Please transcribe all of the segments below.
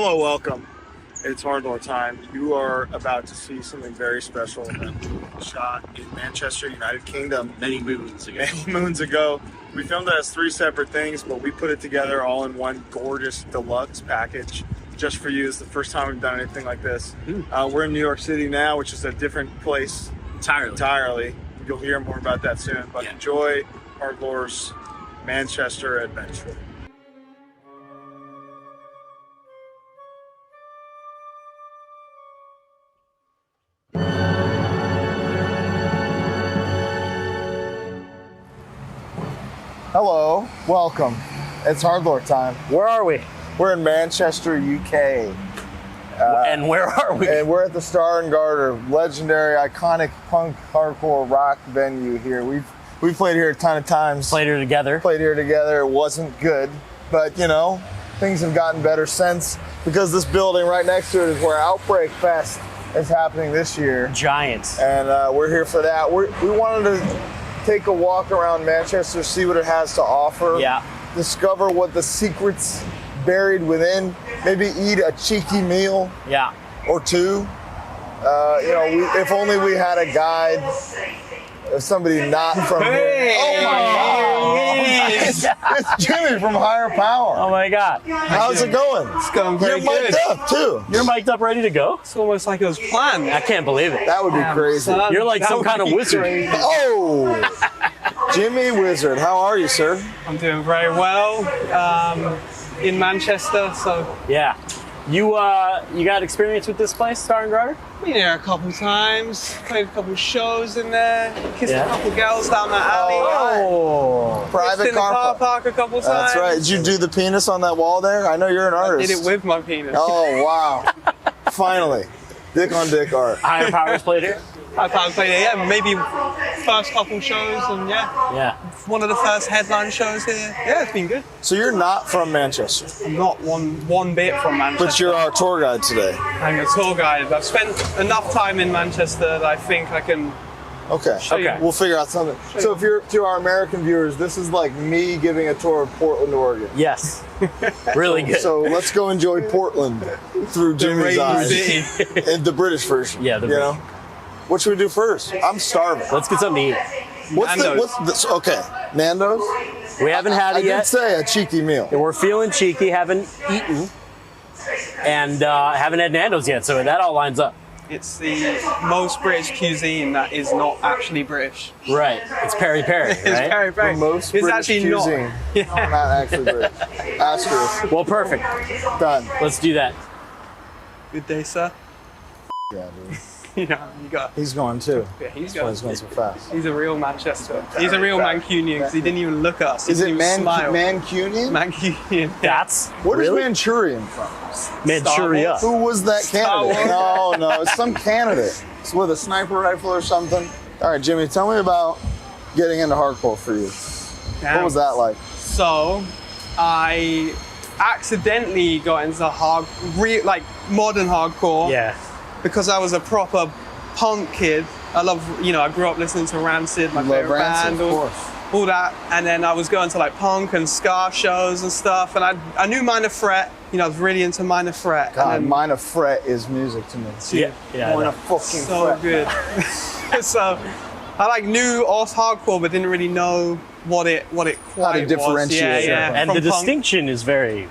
Hello, welcome. It's HardLore time. You are about to see something very special that we shot in Manchester, United Kingdom. Many moons ago. We filmed it as 3 separate things, but we put it together all in one gorgeous deluxe package just for you. It's the first time we've done anything like this. We're in New York City now, which is a different place entirely. You'll hear more about that soon, but enjoy HardLore's Manchester adventure. Hello, welcome. It's HardLore time. Where are we? We're in Manchester, UK. And where are we? And we're at the Star and Garter, legendary, iconic punk hardcore rock venue here. We've played here a ton of times. Played here together. It wasn't good, but you know, things have gotten better since, because this building right next to it is where Outbreak Fest is happening this year. Giants. And we're here for that. We wanted to take a walk around Manchester, see what it has to offer. Yeah. Discover what the secrets buried within. Maybe eat a cheeky meal. Yeah. Or two. If only we had a guide. Somebody not from here. Oh my God! It's Jimmy from Higher Power. Oh my God! How's it going? It's going very good. You're mic'd up too. You're mic'd up, ready to go? It's almost like it was planned. I can't believe it. That would be crazy. You're like some kind of wizard. Oh, Jimmy Wizard. How are you, sir? I'm doing very well in Manchester. So Yeah. You got experience with this place, Star and Garter? been here a couple times. Played a couple shows in there. Kissed a couple girls down the alley. Oh. Private Kissed in the car park a couple times. That's right. Did you do the penis on that wall there? I know you're an artist. I did it with my penis. Oh wow! Finally, dick on dick art. Higher Powers played here? I played it. Yeah, maybe first couple shows, and Yeah. one of the first headline shows here. Yeah, it's been good. So you're not from Manchester, I'm not one bit from Manchester. but you're our tour guide today. I'm a tour guide. I've spent enough time in Manchester that I think I can. Okay. Okay. We'll figure out something. So if you're to our American viewers, this is like me giving a tour of Portland, Oregon. Yes. Really good. So let's go enjoy Portland through Jimmy's eyes. City. And the British version. Yeah, the you know? What should we do first? I'm starving. Let's get something to eat. Nando's. Okay, Nando's? We haven't had I it yet. did say a cheeky meal. We're feeling cheeky, haven't eaten, and haven't had Nando's yet, so that all lines up. It's the most British cuisine that is not actually British. Right. It's peri-peri, right? It's very, very. The most It's British actually cuisine. not. Not actually British. Asterisk. Well, perfect. Done. Let's do that. Good day, sir. Yeah, dude. You got. He's going too. Yeah, he's That's why he's going so fast. He's a real Manchester. He's a real Mancunian because he didn't even look at us. He Is it didn't even smile. Mancunian? Mancunian. That's Where really is Manchurian from? Manchuria. Who was that Star candidate? No, it's some candidate. It's with a sniper rifle or something. All right, Jimmy, tell me about getting into hardcore for you. What was that like? So, I accidentally got into modern hardcore. Yeah. Because I was a proper punk kid. I grew up listening to Rancid, my favorite band, all that. And then I was going to like punk and ska shows and stuff. And I knew Minor Threat. I was really into Minor Threat. God, and then, Minor Threat is music to me. Yeah. Minor fucking so Threat. good. So I knew Oz hardcore, but didn't really know what it quite How to differentiate was. Yeah. And from the punk. distinction is very,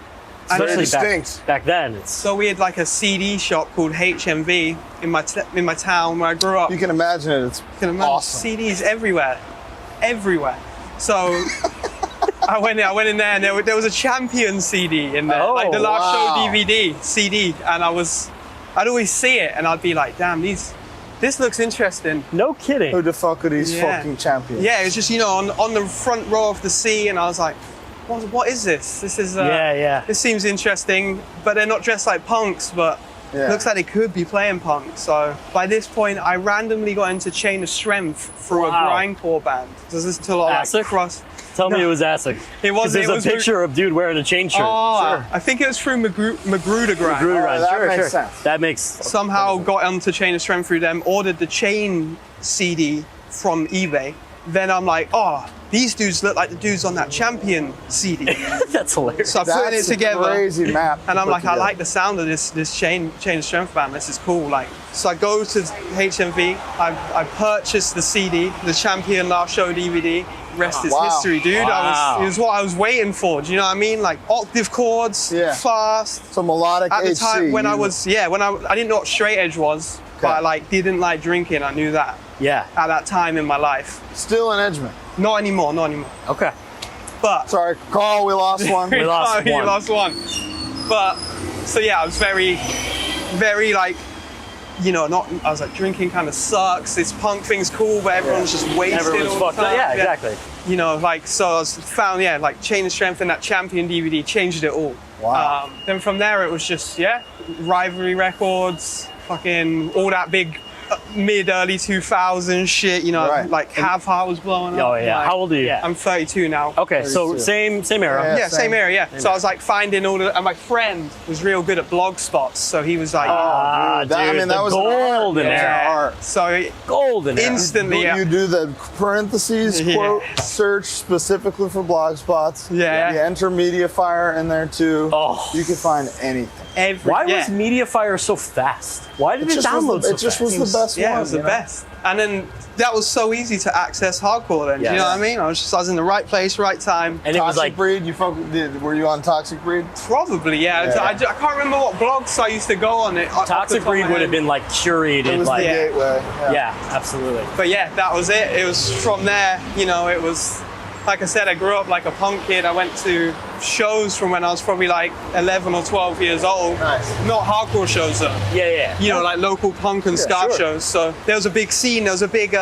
especially distinct. back then. It's So we had like a CD shop called HMV in my town where I grew up. You can imagine it. It's can imagine awesome. CDs everywhere. So I went in there and there was a Champion CD in there, like the last show DVD CD, and I'd always see it and I'd be like, damn, this looks interesting. no kidding. Who the fuck are these Yeah. fucking champions? Yeah, it was just on the front row of the C, and I was like, what is this? This is This seems interesting, but they're not dressed like punks, but. Yeah. Looks like they could be playing punk. So by this point, I randomly got into Chain of Strength through a grindcore band. So this is a lot of like cross. Tell me it was acid. It was. There's a picture of dude wearing a chain shirt. Oh, Sure. I think it was through Magruder Grind. Magruder Grind. that Sure, makes sure. sense. That makes Somehow got onto Chain of Strength through them. Ordered the Chain CD from eBay. Then I'm like, oh, these dudes look like the dudes on that Champion CD. That's hilarious. So I put it together. Crazy map. And I'm to like, put I together. like the sound of this chain strength band. This is cool. Like, so I go to HMV. I purchased the CD, the Champion Last Show DVD. Rest is Wow. history, dude. Wow. It was what I was waiting for. Do you know what I mean? Like octave chords, fast. So melodic At the HC, time when I you- was, when I didn't know what straight edge was, but I like didn't like drinking. I knew that Yeah. at that time in my life. Still an Edgeman. Not anymore. Okay. But Sorry, Carl, we lost one. We lost you one. lost one. But so yeah, I was very, very like, you know, I was like, drinking kind of sucks. This punk thing's cool, but everyone's just wasted Everyone's all fucked the up. time. Yeah, exactly. You know, like, so I was found, like Chain of Strength and that Champion DVD changed it all. Wow. Then from there, it was just, Rivalry Records, fucking all that big mid-early 2000s shit, you know, Right. like Have Heart was blowing up. Oh yeah. Like, How old are you? I'm 32 now. Okay, so 32. same era. Yeah. Yeah, same same. area. So I was like finding all the, and my friend was real good at blog spots. So he was like, Ah, That- I dude, mean, that the was an art. golden Yeah. era. art. so Golden era. instantly, You do the parentheses Yeah. quote search specifically for blog spots. Yeah. You enter Mediafire in there too. Oh. You can find anything. Why was Mediafire so fast? Why did it download so It just fast? was the best Yeah, one. it was the you know? best. And then that was so easy to access hardcore then. Do you know what I mean? I was in the right place, right time. And it was Toxic like, Breed, were you on Toxic Breed? Probably, yeah. Yeah. I can't remember what blogs I used to go on it. off the Toxic top of my Breed would head. have been like curated, It was like the gateway. yeah, absolutely. But yeah, that was it. It was from there, you know, it was, like I said, I grew up like a punk kid. I went to shows from when I was probably like 11 or 12 years old. Nice. Not hardcore shows though. Yeah. You know, like local punk and ska sure. shows. So there was a big scene. There was a big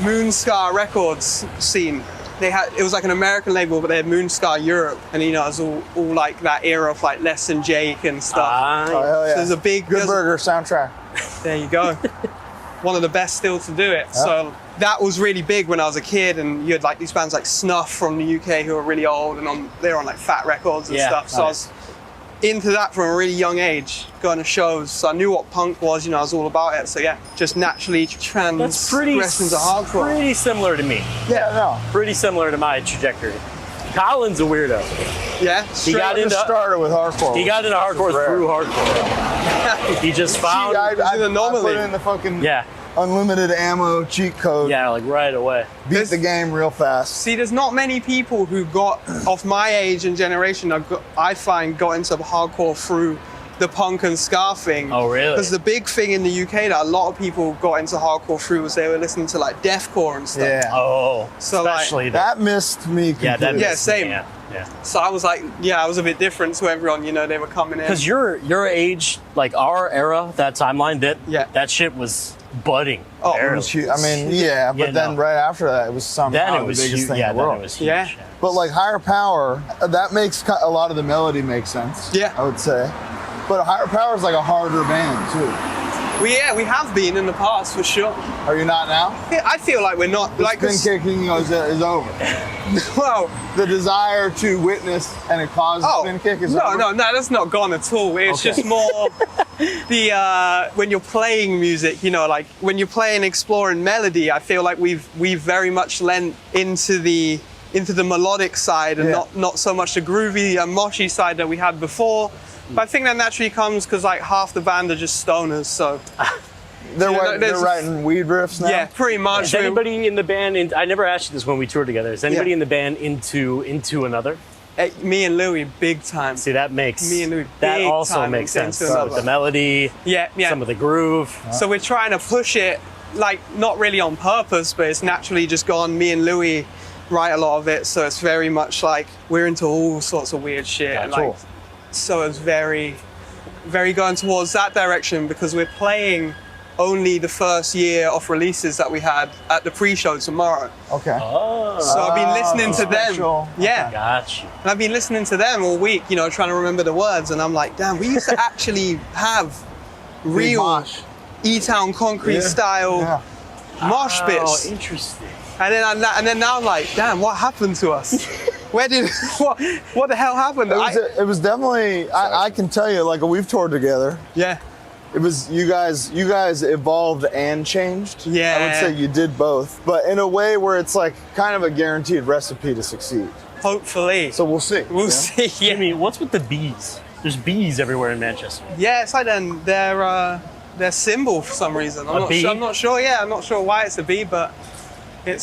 Moonscar Records scene. It was like an American label, but they had Moonscar Europe, and you know, it was all like that era of like Less Than Jake and stuff. Oh, hell yeah. So there's a big Good Burger soundtrack. There you go. One of the best still to do it. So that was really big when I was a kid, and you had like these bands like Snuff from the UK who are really old, and they're on like Fat Records and Yeah, stuff. So I was into that from a really young age, going to shows. So I knew what punk was, you know, I was all about it. So yeah, just naturally That's transgressed pretty into hardcore. pretty similar to me. Yeah, no. Pretty similar to my trajectory. Colin's a weirdo. Yeah, He straight got I into just started with hardcore. He got into hardcore rare. through hardcore. He just found I an anomaly. put in the fucking yeah, unlimited ammo cheat code. like right away. Beat the game real fast. See, there's not many people who got, of my age and generation, I find got into hardcore through the punk and ska thing. Oh, really? Because the big thing in the UK that a lot of people got into hardcore through was they were listening to like deathcore and stuff. Yeah. Oh, So, like, especially That missed me completely. yeah, that Yeah, missed same. me, yeah. So I was like, I was a bit different to everyone, you know, they were coming in. Because your age, like our era, that timeline, that shit was budding. Oh, it barely. It was huge. I mean, yeah, but Yeah, then no. right after that, it was Then somehow it was the biggest huge. thing Yeah, in the then world. it was huge. Yeah. But like Higher Power, that makes a lot of the melody make sense. Yeah. I would say. But Higher Power is like a harder band too. we have been in the past for sure. Are you not now? I feel like we're not The like spin kicking is over. well, The desire to witness and it cause spin kick is over. no, that's not gone at all. It's just more the when you're playing music, you know, like when you're playing exploring melody, I feel like we've very much lent into the melodic side and not so much the groovy and moshy side that we had before. But I think that naturally comes because like half the band are just stoners, so They're, You know, they're there's- writing weed riffs now. yeah, pretty much. Is anybody in the band? I never asked you this when we toured together. Is anybody Yeah. in the band into another? Me and Louie, big time. See, that makes Me and Louie, that big also time makes into sense. another. With the melody, Yeah. some of the groove. So we're trying to push it, like not really on purpose, but it's naturally just gone. Me and Louie write a lot of it, so it's very much like we're into all sorts of weird shit, Yeah, and cool. like so it's very, very going towards that direction because we're playing only the first year of releases that we had at the pre-show tomorrow. Okay. Oh, So I've been listening to special. them. Yeah. got you. And I've been listening to them all week, you know, trying to remember the words, and I'm like, damn, we used to actually have real mosh. E-Town concrete style Yeah. mosh Oh, bits. interesting. And then now I'm like, damn, what happened to us? Where did what the hell happened? It was definitely. I can tell you, like we've toured together. Yeah. it was you guys evolved and changed. Yeah. I would say you did both, but in a way where it's like kind of a guaranteed recipe to succeed. Hopefully. So we'll see. We'll see. Yeah. Jimmy, what's with the bees? There's bees everywhere in Manchester. Yeah, it's like their symbol for some reason. I'm not sure. Yeah, I'm not sure why it's a bee, but it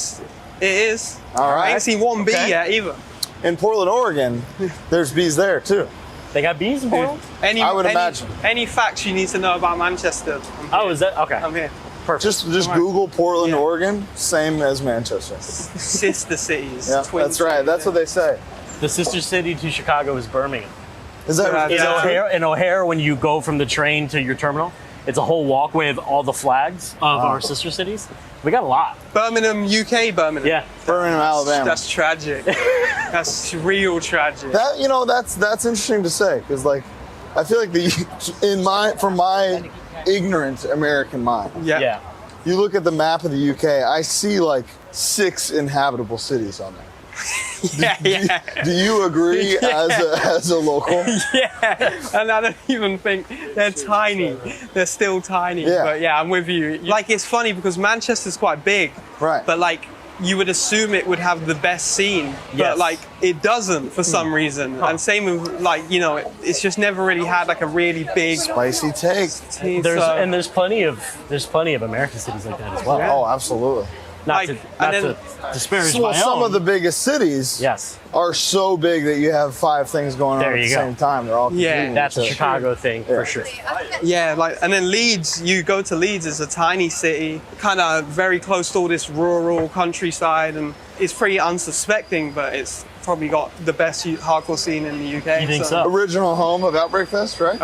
is. All right. I ain't seen one bee yet either. In Portland, Oregon, there's bees there too. They got bees in Portland? I would imagine. Any facts you need to know about Manchester? Oh, is that okay? I'm here. Perfect. Just Google Portland, Yeah. Oregon, same as Manchester. Sister cities. Yeah, twin that's right. cities, That's what they say. The sister city to Chicago is Birmingham. Is that Yeah. In O'Hare, when you go from the train to your terminal, it's a whole walkway of all the flags of our sister cities. We got a lot. Birmingham, UK, Birmingham. Yeah. Birmingham, Alabama? That's tragic. That's real tragic. That's interesting to say because like I feel like from my ignorant American mind, Yeah. you look at the map of the UK, I see like 6 inhabitable cities on there. Yeah. Do you agree as a local? Yeah, and I don't even think they're tiny. They're still tiny. Yeah. But yeah, I'm with you. Like, it's funny because Manchester's quite big. Right. But like, you would assume it would have the best scene, but Yes. like it doesn't for some reason. And same with like, you know, it's just never really had like a really big Spicy take. team. There's plenty of American cities like that as well. Oh, absolutely. Not Like, to disparage Well, my some own. of the biggest cities Yes. are so big that you have 5 things going on There at the you go. same time. They're all Yeah, competing That's a with each other. Chicago thing for sure. Yeah, like, and then Leeds, you go to Leeds, it's a tiny city, kind of very close to all this rural countryside, and it's pretty unsuspecting, but it's probably got the best hardcore scene in the UK. You think so? Original home of Outbreak Fest, right?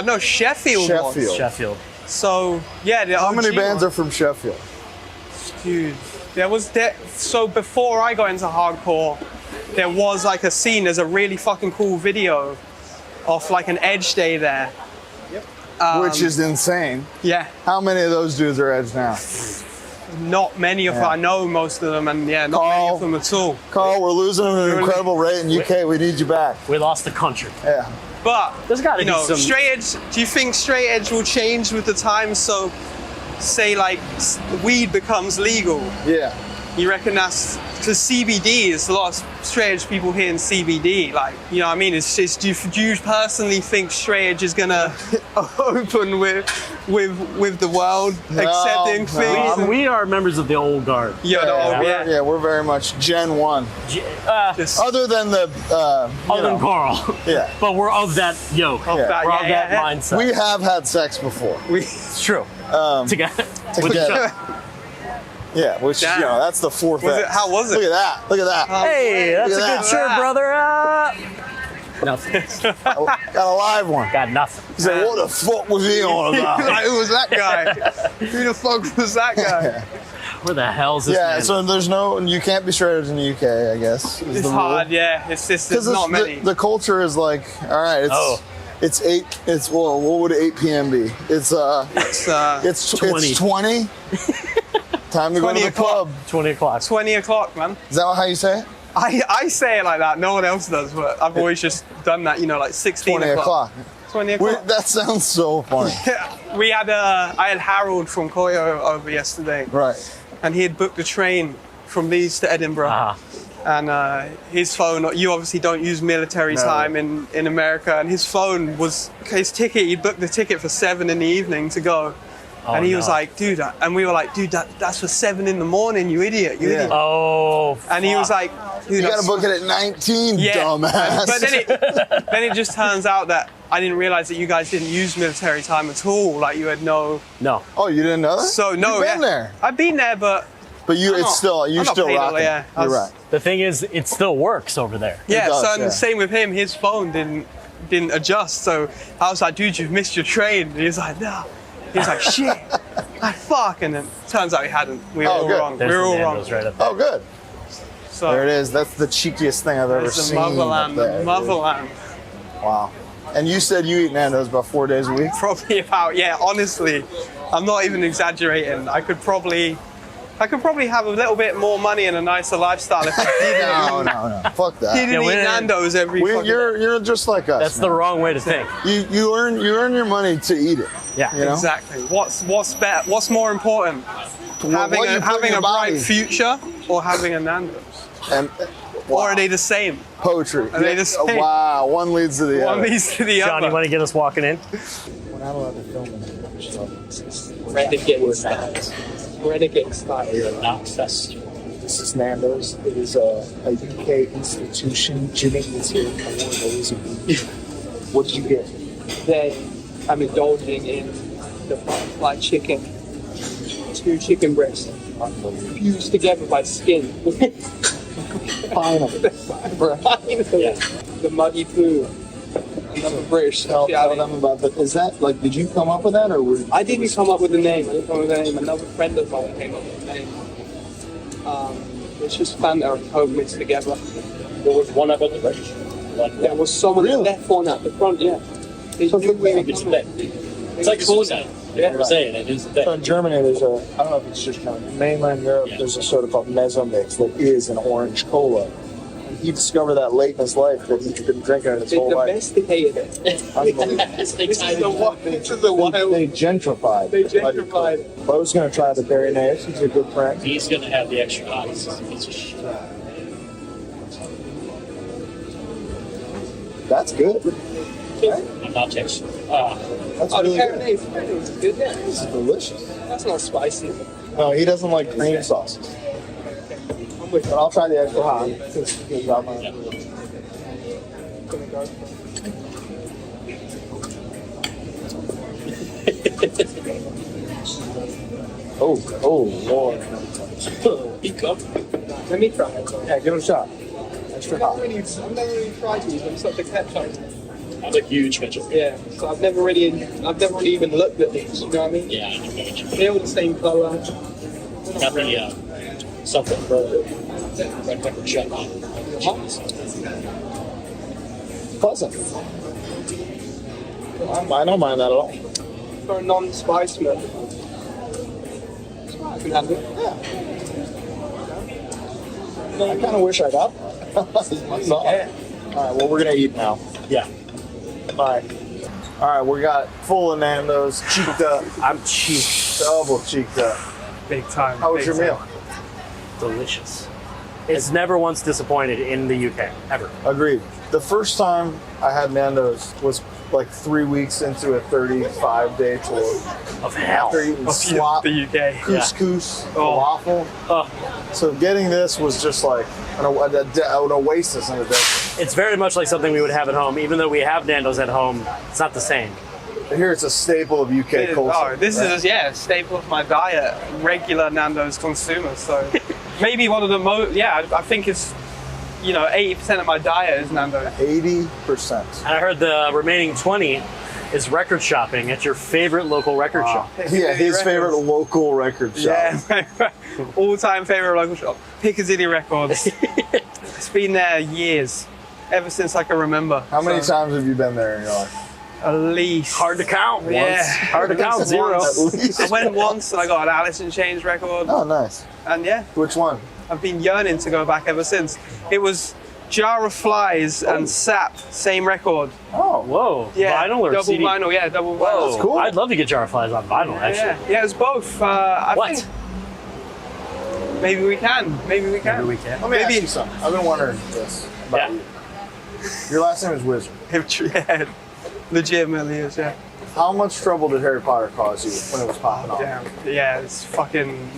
No, Sheffield. was. Sheffield. Sheffield. So, yeah. How many bands are from Sheffield? Dude, so before I got into hardcore, there was like a scene, there's a really fucking cool video of like an Edge day there. Which is insane. Yeah, How many of those dudes are Edge now? not many of them. Yeah. I know most of them, and yeah, not many Carl. of them at all. Carl, we're losing at an incredible rate in UK. We need you back. We lost the country. Yeah. But There's gotta you know, be some- straight edge. Do you think straight edge will change with the times? So, say like weed becomes legal. Yeah. You reckon that's because CBD is a lot of straight edge people here in CBD. Like, you know what I mean? It's just, do you personally think straight edge is gonna open with the world accepting things? We are members of the old guard. Yeah, We're very much Gen 1. Just Other than the, Other than Carl. yeah. But we're of that yoke. Of that, we're of yeah, that yeah. mindset. We have had sex before. It's true. Together. With each together. other. Yeah, which, Damn. that's the 4th Was it- X. how was it? Look at that. Look at that. Hey, that's a Look at good that. shirt, brother. Nothing. Got a live one. Got nothing. He's like, what the fuck was he on about? Like, who was that guy? Who the fuck was that guy? Where the hell's this Yeah, man? so you can't be straight edge in the UK, I guess. Is It's the hard, rule. yeah. It's just there's Because not many. the culture is like, all right, it's 8. It's what would 8 p.m. be? It's 20. it's 20. Time to go to 20 the o'clock. club. 20 o'clock. 20 o'clock, man. Is that how you say it? I say it like that. No one else does, but I've always just done that. You know, like 16 20 o'clock. 20 o'clock. That sounds so funny. I had Harold from Koyo over yesterday, Right. and he had booked a train from Leeds to Edinburgh. Ah. And his phone, you obviously don't use military No. time in America, and his phone was his ticket. He booked the ticket for 7 in the evening to go. Oh, and he was no. like, dude, and we were like, dude, that's for 7 in the morning, you idiot, you Yeah. idiot. Oh, And he was fuck. like, dude, You got that's to book it at 19, dumbass. But then it just turns out that I didn't realize that you guys didn't use military time at all. Like you had no. No. Oh, you didn't know that? So no, You've been there. I've been there, but But you're I'm still not rocking. yeah. I You're was- right. The thing is, it still works over there. Yeah. does, So and yeah. same with him. His phone didn't adjust. So I was like, dude, you've missed your train. And he was like, no. He was like, shit. Like fuck. And then turns out he hadn't. We were all good. wrong. There's We were the all wrong. Nando's right up there. Oh, good. So There it is. That's the cheekiest thing I've ever there's the seen. motherland. up there, The dude. motherland. Wow. And you said you eat Nando's about 4 days a week? Probably about, yeah, honestly, I'm not even exaggerating. I could probably have a little bit more money and a nicer lifestyle if I didn't, No. Fuck that. didn't eat Nando's every fucking You're just like us. That's the man. wrong way to think. You earn your money to eat it. Yeah. You know? Exactly. What's better? What's more important? Having what you put in having your a bright body. future or having a Nando's? And Or are they the same? poetry. Are they the same? Wow, one leads to the One other. leads to the John, you other. want to get us walking in? We're not allowed to film it. Renegade style. Renegade style. You're not festival. This is Nando's. It is a UK institution. Jimmy is here. I wore those. What did you get? Today, I'm indulging in the butterfly chicken. 2 chicken breasts fused together by skin. Finally. Yeah. The muggy food. Another British Tell speciality. them about that. Is that like? Did you come up with that, or were I didn't come up with the name. Another friend of mine came up with the name. It's just fun that our home mixed together. There was one up at the British. There was someone Really? left one at the front, yeah. They So knew we were It's coming. It's like suicide. Yeah. We're saying it is So in Germany, there's a, I don't know if it's just kind of mainland Europe, Yeah. there's a soda called Mezzo Mix that is an orange cola. And he discovered that late in his life that he'd been drinking it his whole life. Domesticated it. Unbelievable. This is the wild. This is the wild. They gentrified. They gentrified. Bo's gonna try the berry nays. He's a good friend. He's gonna have the extra hot. He's a piece of shit. That's good. I'm not texting. That's Oh, the really berry good. nays. Berry nays is good, yeah. This is delicious. That's not spicy. No, he doesn't like cream sauces. I'm with But I'll try the extra hot. Because I'm Yeah. gonna go. oh, Lord. He come. Let me try it. Yeah, give it a shot. Extra I've never hot. really tried these. I'm such a ketchup. I'm a huge Mitchell. Yeah, so I've never really even looked at these. You know what I mean? Yeah, I know Mitchell. They're all the same color. Got the something for red pepper chutney. Pleasant. I don't mind that at all. For a non-spice milk. I can have it. Yeah. I kind of wish I got that. All right, well, we're going to eat now. Yeah. Bye. All right, we got full of Nando's, cheeked up, I'm cheap. double cheeked up. Big time. How was big your time. meal? Delicious. It's never once disappointed in the UK, ever. Agreed. The first time I had Nando's was like 3 weeks into a 35-day tour. Of hell. After eating slop, The UK. couscous, Oh. waffle. So getting this was just like an oasis in the desert. It's very much like something we would have at home. Even though we have Nando's at home, it's not the same. Here it's a staple of UK culture. Oh, this right? is a staple of my diet. Regular Nando's consumer. So maybe one of the most. Yeah, I think it's 80% of my diet is Nando's. 80%. And I heard the remaining 20 is record shopping at your favorite local record shop. Yeah, his favorite local record shop. Yeah, all-time favorite local shop, Piccadilly Records. It's been there years, ever since I can remember. How many So, times have you been there in your life? At least. Hard to count. Yeah, Hard to count. Zero. At least. I went once and I got an Alice in Chains record, Oh, nice. and yeah, Which one? I've been yearning to go back ever since. It was Jar of Flies and Sap, same record. Oh, Whoa. Yeah, Vinyl or double CD? vinyl. Yeah, double Whoa. vinyl. That's cool. I'd love to get Jar of Flies on vinyl, actually. Yeah, it was both. I What? think maybe we can. Maybe we can. Maybe we can. let me ask Maybe- you something. I've been wondering this about Yeah. you. Your last name is Wizard. Yeah, legitimately is. Yeah. How much trouble did Harry Potter cause you when it was popping off? Damn. Yeah, it's fucking.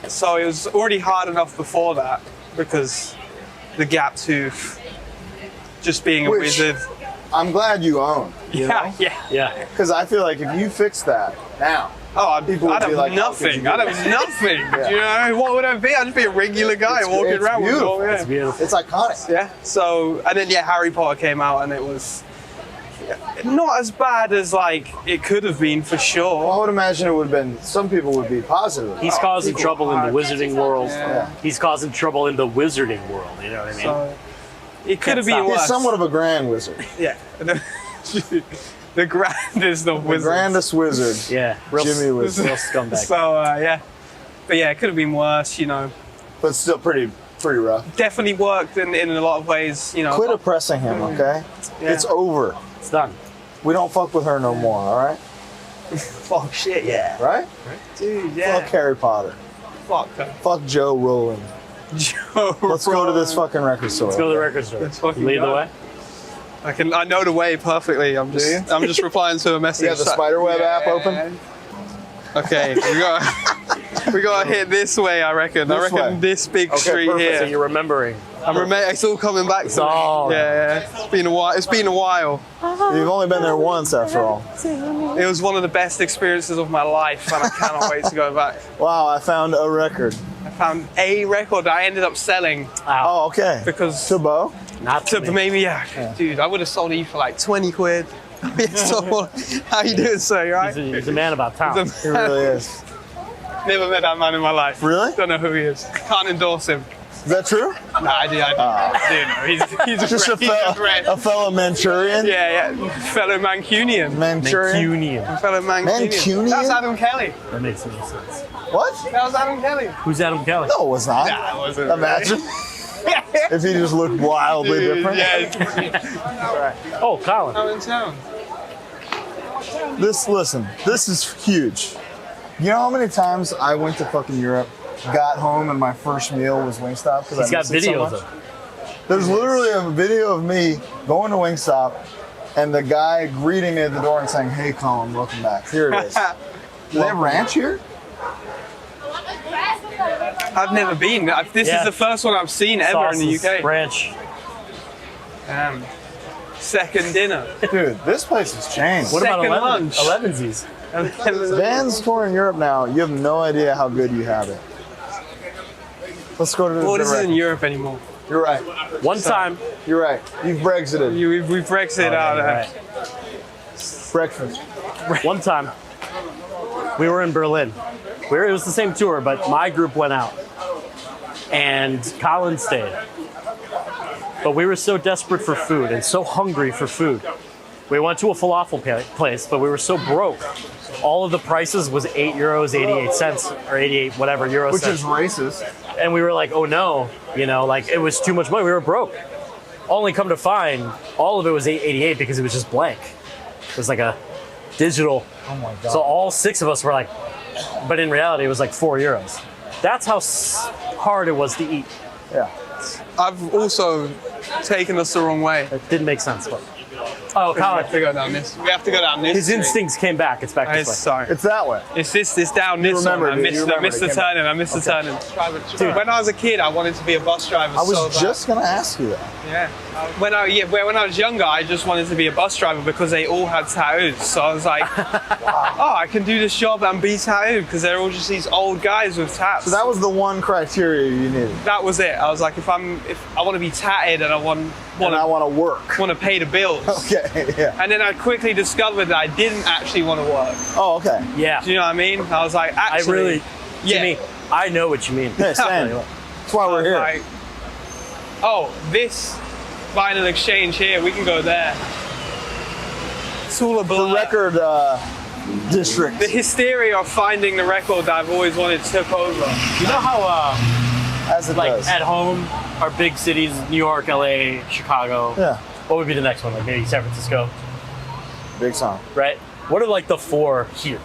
So it was already hard enough before that because the gap to just being a Which- wizard. I'm glad you own. Yeah, yeah. Yeah. Because I feel like if you fix that now, Oh, People would I'd be have like, how could nothing. you I'd do have nothing. Yeah. You know, what would I be? I'd just be a regular guy walking it's around beautiful. with all. It's beautiful. it's iconic. Yeah. So, and then Harry Potter came out, and it was not as bad as like it could have been for Well, sure. I would imagine it would have been, some people would be positive. He's causing people trouble in the are- wizarding world. Yeah. He's causing trouble in the wizarding world. You know what I mean? So it could have Can't been stop. worse. He's somewhat of a grand wizard. Yeah. The grandest of The wizards. grandest wizard. yeah. Real, Jimmy was- real scumbag. So yeah, but yeah, it could have been worse. But still pretty rough. Definitely worked in a lot of ways. Quit oppressing him, okay? Yeah. It's over. It's done. We don't fuck with her no more, all right? Fuck shit, yeah. Right? Dude, yeah. Fuck Harry Potter. Fuck her. Fuck Joe Rowling. Let's go to this fucking record store. Let's go to the record store. Let's fucking Lead the go. way. I know the way perfectly. I'm just replying to a message. You got the Spiderweb app open? Okay, we gotta hit this way. I reckon. This way. This big street Perfect. here. So you're remembering. It's all coming back to me. all- Yeah. It's been a while. You've only been there once, after all. It was one of the best experiences of my life, and I cannot wait to go back. Wow, I found a record. I found a record that I ended up selling Oh, okay. because To Bo? Not to me. maybe dude, I would have sold it for like 20 quid. How you doing, sir? You right? He's a man about town. He really is. Never met that man in my life. Really? Don't know who he is. Can't endorse him. Is that true? Nah, I do. He's a Just a friend. fellow Manchurian? Yeah. Fellow Mancunian. Manchurian? Mancunian. Fellow Mancunian. Mancunian? That's Adam Kelly. That makes no sense. What? That was Adam Kelly. Who's Adam Kelly? No, it was not. Nah, it wasn't. Imagine if he just looked wildly different. Yeah. Oh, Colin. I'm in town. This is huge. You know how many times I went to fucking Europe, got home, and my first meal was Wingstop because I He's got missed it so videos much? of it. There's literally a video of me going to Wingstop and the guy greeting me at the door and saying, "Hey, Colin, welcome back." Here it is. Do they have ranch here? I've never been. This is the first one I've seen ever in the UK. Ranch. Second dinner. Dude, this place has changed. What about Second lunch. 11sies? Bands tour in Europe now, you have no idea how good you have it. Let's go to the Well, this record. isn't Europe anymore. You're right. One time. You're right. You've Brexited. We've Brexit out of Right. Breakfast. One time, we were in Berlin. It was the same tour, but my group went out, and Colin stayed. But we were so desperate for food and so hungry for food. We went to a falafel place, but we were so broke. All of the prices was €8.88 or 88 whatever euro Which cents. is racist. And we were like, oh no, like it was too much money. We were broke. Only come to find, all of it was $8.88 because it was just blank. It was like a digital. Oh my God. So all 6 of us were like, but in reality, it was like €4. That's how hard it was to eat. Yeah. I've also taken us the wrong way. It didn't make sense, but. Oh, We have Colin, to go down this. We have to go down this. his street. instincts came back. It's back this way. Sorry. It's that way. It's down this one. remembered I it. missed, You I missed the remembered it. turning. Dude, when I was a kid, I wanted to be a bus driver. I was so bad. just going to ask you that. Yeah. When I was younger, I just wanted to be a bus driver because they all had tattoos. So I was like, oh, I can do this job and be tattooed because they're all just these old guys with tats. So that was the one criteria you needed. That was it. I was like, if I want to be tatted and I want And I want to work. to pay the bills. Okay, yeah. And then I quickly discovered that I didn't actually want to work. Oh, okay. Yeah. Do you know what I mean? I was like, actually, Jimmy, I know what you mean. Hey, Stan. That's why we're here. Like, oh, this vinyl exchange here, we can go there. It's all a blur. The record district. The hysteria of finding the record that I've always wanted took over. You know how, As it like, does. at home, our big cities, New York, LA, Chicago. Yeah. What would be the next one? Like maybe San Francisco, Big song. right? What are like the 4 here?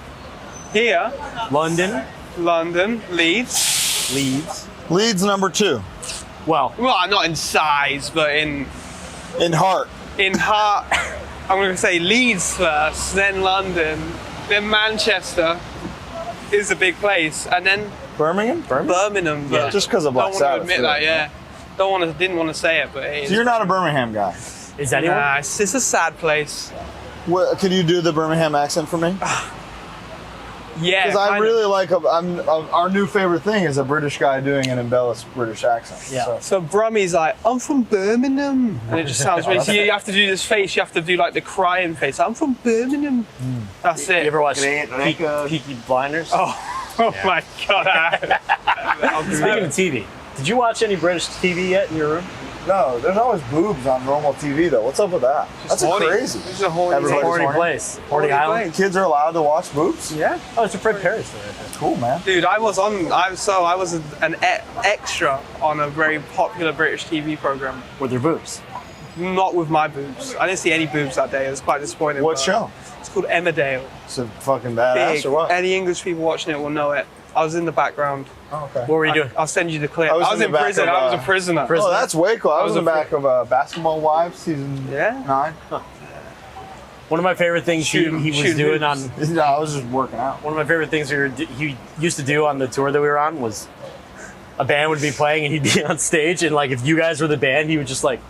Here, London, London, Leeds. Leeds. Leeds number 2. Well, Well, not in size, but in Heart. heart. I'm going to say Leeds first, then London, then Manchester is a big place, and then Birmingham? Birmingham. But Just 'cause of Black don't want Sabbath, to admit that, yeah. yeah. Didn't want to say it, but it is. So you're not a Birmingham guy. is anyone? Nah, it's a sad place. What, can you do the Birmingham accent for me? Yeah, Because I kind really of. like our new favorite thing is a British guy doing an embellished British accent. Yeah. So. So Brummy's like, I'm from Birmingham, and it just sounds really. So you have to do this face. You have to do like the crying face. I'm from Birmingham. That's it. You ever watch Peaky Blinders? Oh my god. Speaking of TV, did you watch any British TV yet in your room? No, there's always boobs on normal TV though. What's up with that? That's horny. crazy. It's a horny. Everybody's Horny horny. place. Horny Horny Island. place. Kids are allowed to watch boobs? Yeah. Oh, it's a Fred Perry story right there. Cool, man. Dude, I was an extra on a very popular British TV program. With their boobs. not with my boobs. I didn't see any boobs that day. It was quite disappointing. What but show? It's called Emmerdale. It's a fucking badass Big. or what? Any English people watching it will know it. I was in the background. Oh, okay. What were you doing? I'll send you the clip. I I was was in in the back prison. of, I was a prisoner. Oh, that's way cool. I was in the a back of Basketball Wives season Yeah? 9. One of my favorite things he was Shoot doing hoops. on No, I was just working out. one of my favorite things he used to do on the tour that we were on was a band would be playing and he'd be on stage and like if you guys were the band, he would just like,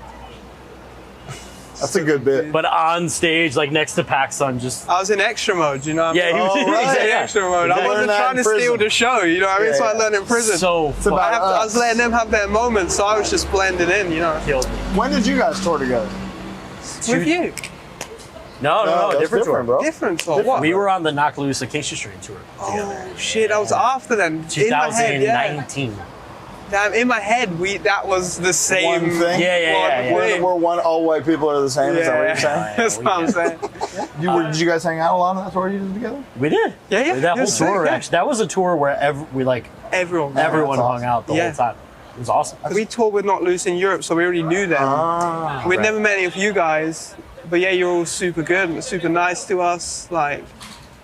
That's a good bit. but on stage like next to PacSun just. I was in extra mode, you know what I Yeah, mean? he was Oh, right. exactly, in extra mode. I exactly. wasn't Learn that trying in to steal prison. the show, you know what I mean? Yeah, So I yeah. learned in prison. So It's about I was us. letting them have their moments, so I was just blending in, you know. killed me. When did you guys tour together? With you. No, that's different tour. bro. Different or what? We were on the Knock Loose Acacia Strain tour together. Oh shit, I was after them. In my head, yeah. 2019. Damn, in my head, that was the same One thing? Yeah. We're one all white people are the same. Is that what you're saying? That's what I'm saying. Did you guys hang out a lot on that tour you did together? We did. Yeah. That whole It was sick, tour yeah. actually. That was a tour where everyone Everyone. that's hung awesome. out the Yeah. whole time. It was awesome. We toured with Not Loose in Europe, so we already knew them. We'd right. never met any of you guys, but yeah, you're all super good, super nice to us. Like,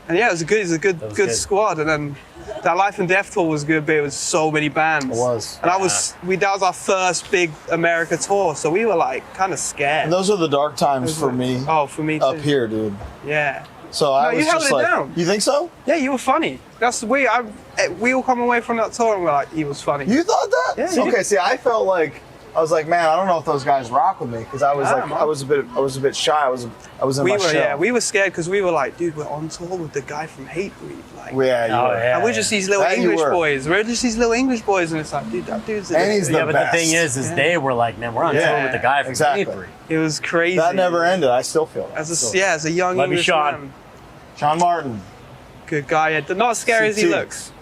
and yeah, it was a was good good. squad. And then that Life and Death tour was good, but it was so many bands. It was. And that was our first big America tour, so we were like kind of scared. And those are the dark times for me Oh, for me too. up here, dude. Yeah. So I you was held just it like, down. you think so? Yeah, you were funny. We all come away from that tour and we're like, he was funny. You thought that? Yeah. Okay. See, I felt like I was like, man, I don't know if those guys rock with me because I was Nah, like, man. I was a bit shy. I was in my shell. We were scared because we were like, dude, we're on tour with the guy from Hatebreed. Like, Yeah, you Oh, were. yeah. and we're just these little That you English were. boys. We're just these little English boys, and it's like, dude, that dude's And he's Yeah, the but best. the thing is they were like, man, we're on Yeah, tour with the guy from exactly. Hatebreed. It was crazy. That never ended. I still feel that. As a young Love you, English Sean. man. John Martin. Good guy. Yeah, not as scary as he CT. looks.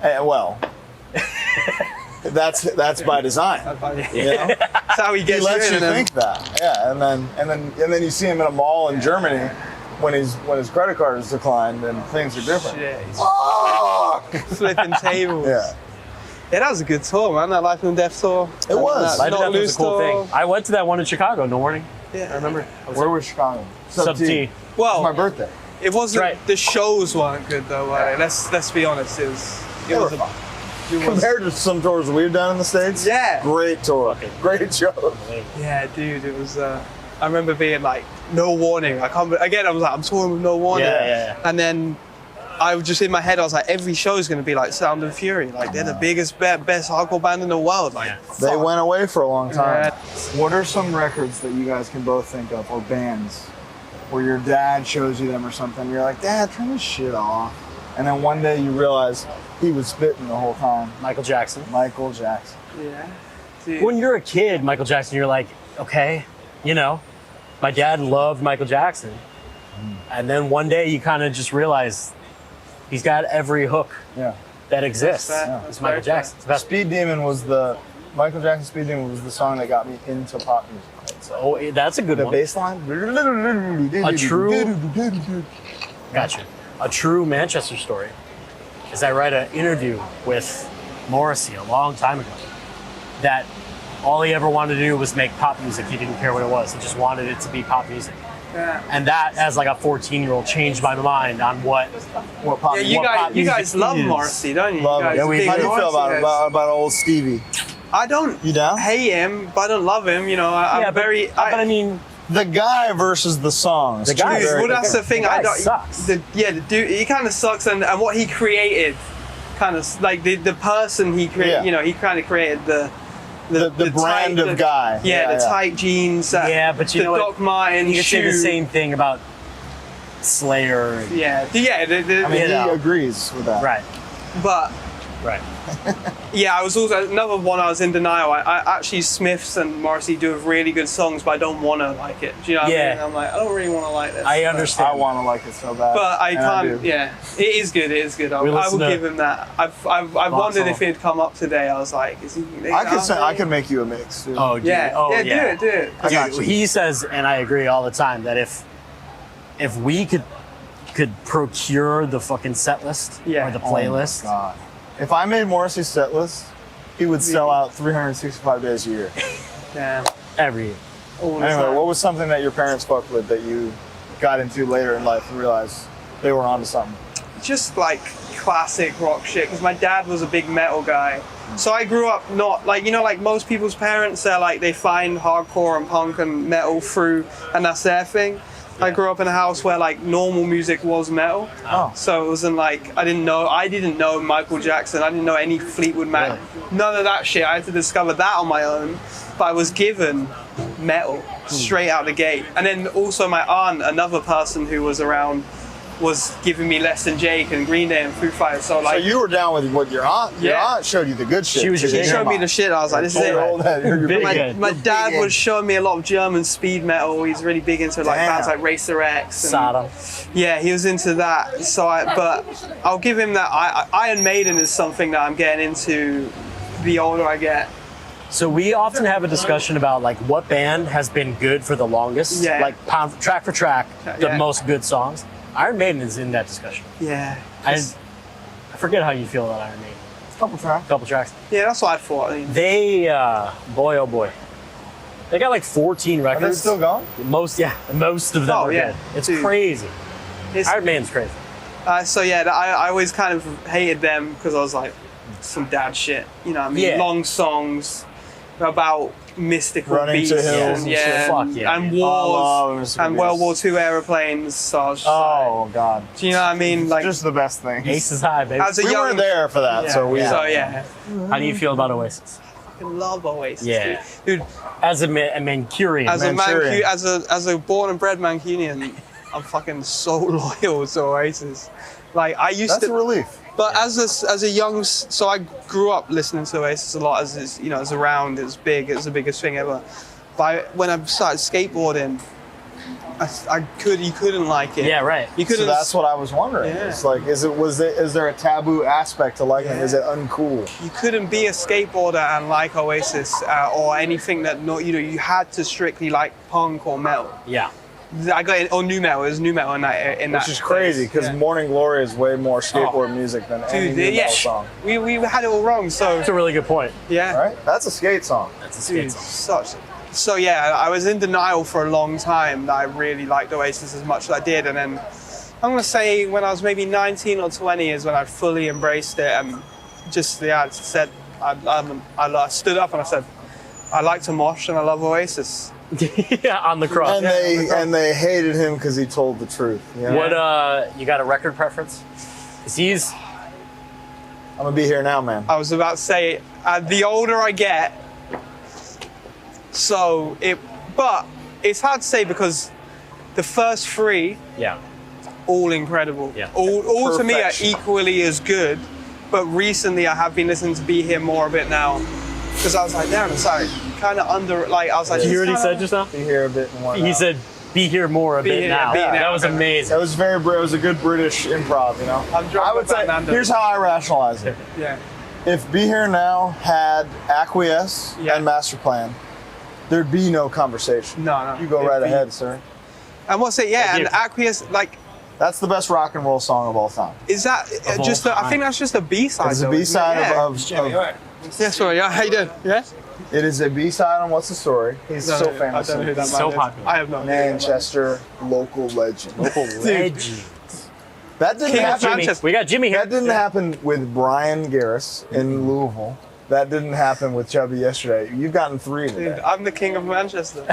Well, that's by design. You know? That's how he He gets lets in. you and then- think that. Yeah, and then you see him in a mall in Germany when his credit card is declined and things are different. Yeah, he's Fuck! flipping tables. Yeah. Yeah, that was a good tour, man. That Life and Death tour. It was. Life and Not Death was Loose a cool tour. thing. I went to that one in Chicago, No Warning. Yeah. I remember. Where was Chicago? Sub T. It's my Well, birthday. it wasn't. Right. The shows weren't good though. Were they? Let's be honest. It was were fine. Compared to some tours we've done in the States, Yeah. great tour, great show. Yeah, dude, it was. I remember being like, no warning. I was like, I'm touring with No Warning. Yeah. And then I was just in my head, I was like, every show is going to be like Sound and Fury. Like they're the biggest, best hardcore band in the world. Like, They fuck. went away for a long time. Yeah. What are some records that you guys can both think of, or bands, where your dad shows you them or something? You're like, Dad, turn this shit off. And then one day you realize he was spitting the whole time. Michael Jackson. Michael Jackson. Yeah. Dude. When you're a kid, Michael Jackson, you're like, okay, my dad loved Michael Jackson. And then one day you kind of just realize he's got every hook Yeah. that exists. That's fair. It's That's Michael very fair. Jackson. It's the best. Speed Demon was Michael Jackson Speed Demon was the song that got me into pop music. Oh, that's a good The one. bass line. A true- Gotcha. A true Manchester story is I read an interview with Morrissey a long time ago that all he ever wanted to do was make pop music. He didn't care what it was. He just wanted it to be pop music. Yeah. And that, as like a 14-year-old, changed my mind on what pop Yeah, music. you guys music love is. Morrissey, don't you? Love you it. guys Yeah, we big How do you feel Morrissey about guys. about old Stevie? I don't You down? hate him, but I don't love him. I'm I mean, The guy versus the songs. The guy- Two very well, that's the different- thing. The I guy don't. sucks. The dude, he kind of sucks, and what he created, kind of like the person he created. Yeah. He kind of created the brand of guy. Yeah, the tight jeans. yeah, but you the know what? Doc Martens You could say the shoe. same thing about Slayer. And, Yeah. I mean, You he know. agrees with that. Right. But Right. yeah, I was also another one. I was in denial. I actually Smiths and Morrissey do really good songs, but I don't want to like it. Do you know what I Yeah. mean? I'm like, I don't really want to like this. I understand. I want to like it so bad. But I And can't. do. Yeah, it is good. It is good. I We will listen to give him that. I've wondered song. if he'd come up today. I was like, is he? I could make you a mix. Dude. Oh, dude. Yeah. Oh, yeah. yeah. Do it. I got Dude, you. he says, and I agree all the time, that if we could procure the fucking set list Yeah. or the Oh my playlist, God. If I made Morrissey's set list, he would sell out 365 days a year. Yeah. every year. all the Anyway, time. what was something that your parents fucked with that you got into later in life and realized they were onto something? Just like classic rock shit, because my dad was a big metal guy. So I grew up not like, you know, like most people's parents, they're like, they find hardcore and punk and metal through, and that's their thing. I grew up in a house where like normal music was metal. Oh. So it wasn't like, I didn't know Michael Jackson, I didn't know any Fleetwood Mac, none of that shit. I had to discover that on my own, but I was given metal straight out the gate. And then also my aunt, another person who was around, was giving me Less Than Jake and Green Day and Foo Fighters. So like, So you were down with what your aunt? Your Yeah. aunt showed you the good shit. She was your she big showed me the shit. I was like, this is it. You're Big big. head. My dad big was showing me a lot of German speed metal. He's really big into like Damn. bands like Racer X. And, Sodom. yeah, he was into that. So, but I'll give him that. Iron Maiden is something that I'm getting into the older I get. So we often have a discussion about like what band has been good for the longest, Yeah. like track for track, the Yeah. most good songs. Iron Maiden is in that discussion. Yeah. I forget how you feel about Iron Maiden. Couple tracks. Couple tracks. Yeah, that's what I thought. I mean, They, boy oh boy, they got like 14 Are they records. still going? Most of them Oh, are yeah. good. It's Dude. crazy. it's, Iron Maiden's crazy. so yeah, I always kind of hated them because I was like, some dad shit. You know what I mean? Yeah. Long songs about mystical Running beasts to hills and, and yeah, shit. Fuck yeah, and man. wars Oh, and World War II airplanes. So I was just Oh God. like, do you know what I mean? Like, Just the best thing. Ace is high, baby. as a We young, weren't there for that, so we. So yeah, How do you feel about Oasis? I love Oasis. Yeah. dude. As a Mancunian. As a Manchurian. as a born and bred Mancunian, I'm fucking so loyal to Oasis. Like I used That's to, a relief. but as a young, so I grew up listening to Oasis a lot as it's, you know, it's around, it's big, it's the biggest thing ever. But when I started skateboarding, you couldn't like it. Yeah, right. You So couldn't. that's what I was wondering. Yeah. It's like, is there a taboo aspect to liking? Yeah. Is it uncool? You couldn't be a skateboarder and like Oasis or anything that you had to strictly like punk or metal. Yeah. I got it, or new metal. It was new metal in that. Which is crazy because yeah. Morning Glory is way more skateboard Oh. music than any Dude, new yeah, metal song. we had it all wrong. So That's a really good point. yeah, Right? That's a skate song. That's a skate dude, song. so yeah, I was in denial for a long time that I really liked Oasis as much as I did, and then I'm gonna say when I was maybe 19 or 20 is when I fully embraced it and just I said I stood up and I said I like to mosh and I love Oasis. Yeah, on the cross. And they hated him because he told the truth. You know? What you got a record preference? 'Cause he's I'm gonna be here now, man. I was about to say the older I get, but it's hard to say because the first three, yeah. all incredible. Yeah. All to me are Perfection. equally as good, but recently I have been listening to Be Here more a bit now because I was like, damn, it's like kind of under, like I was like, Did you hear what he it's said kinda- just now? Be here a bit more. He now. said, "Be here more a Be bit here, now." be now. That was It amazing. was it was a good British improv, you know. I'm drunk I would about say Nando. here's how I rationalize it. Yeah. If Be Here Now had Acquiesce Yeah. and Master Plan, there'd be no conversation. No. You go It'd right be- ahead, sir. And what's it? Yeah, and you. Acquiesce, like, That's the best rock and roll song of all time. is that all just? I time. think that's just a B-side. It's a though, isn't it? B-side Yeah. of Yeah, sorry. Yeah, how you doing? Yeah. it is a B-side on What's the Story. He's so famous. I don't know who that So man is. popular. I have no idea. Manchester local legend. Legend. That didn't King of happen. Manchester. We got Jimmy here. That didn't happen with Brian Garris in Louisville. That didn't happen with Chubby yesterday. You've gotten 3 today. Dude, I'm the king of Manchester.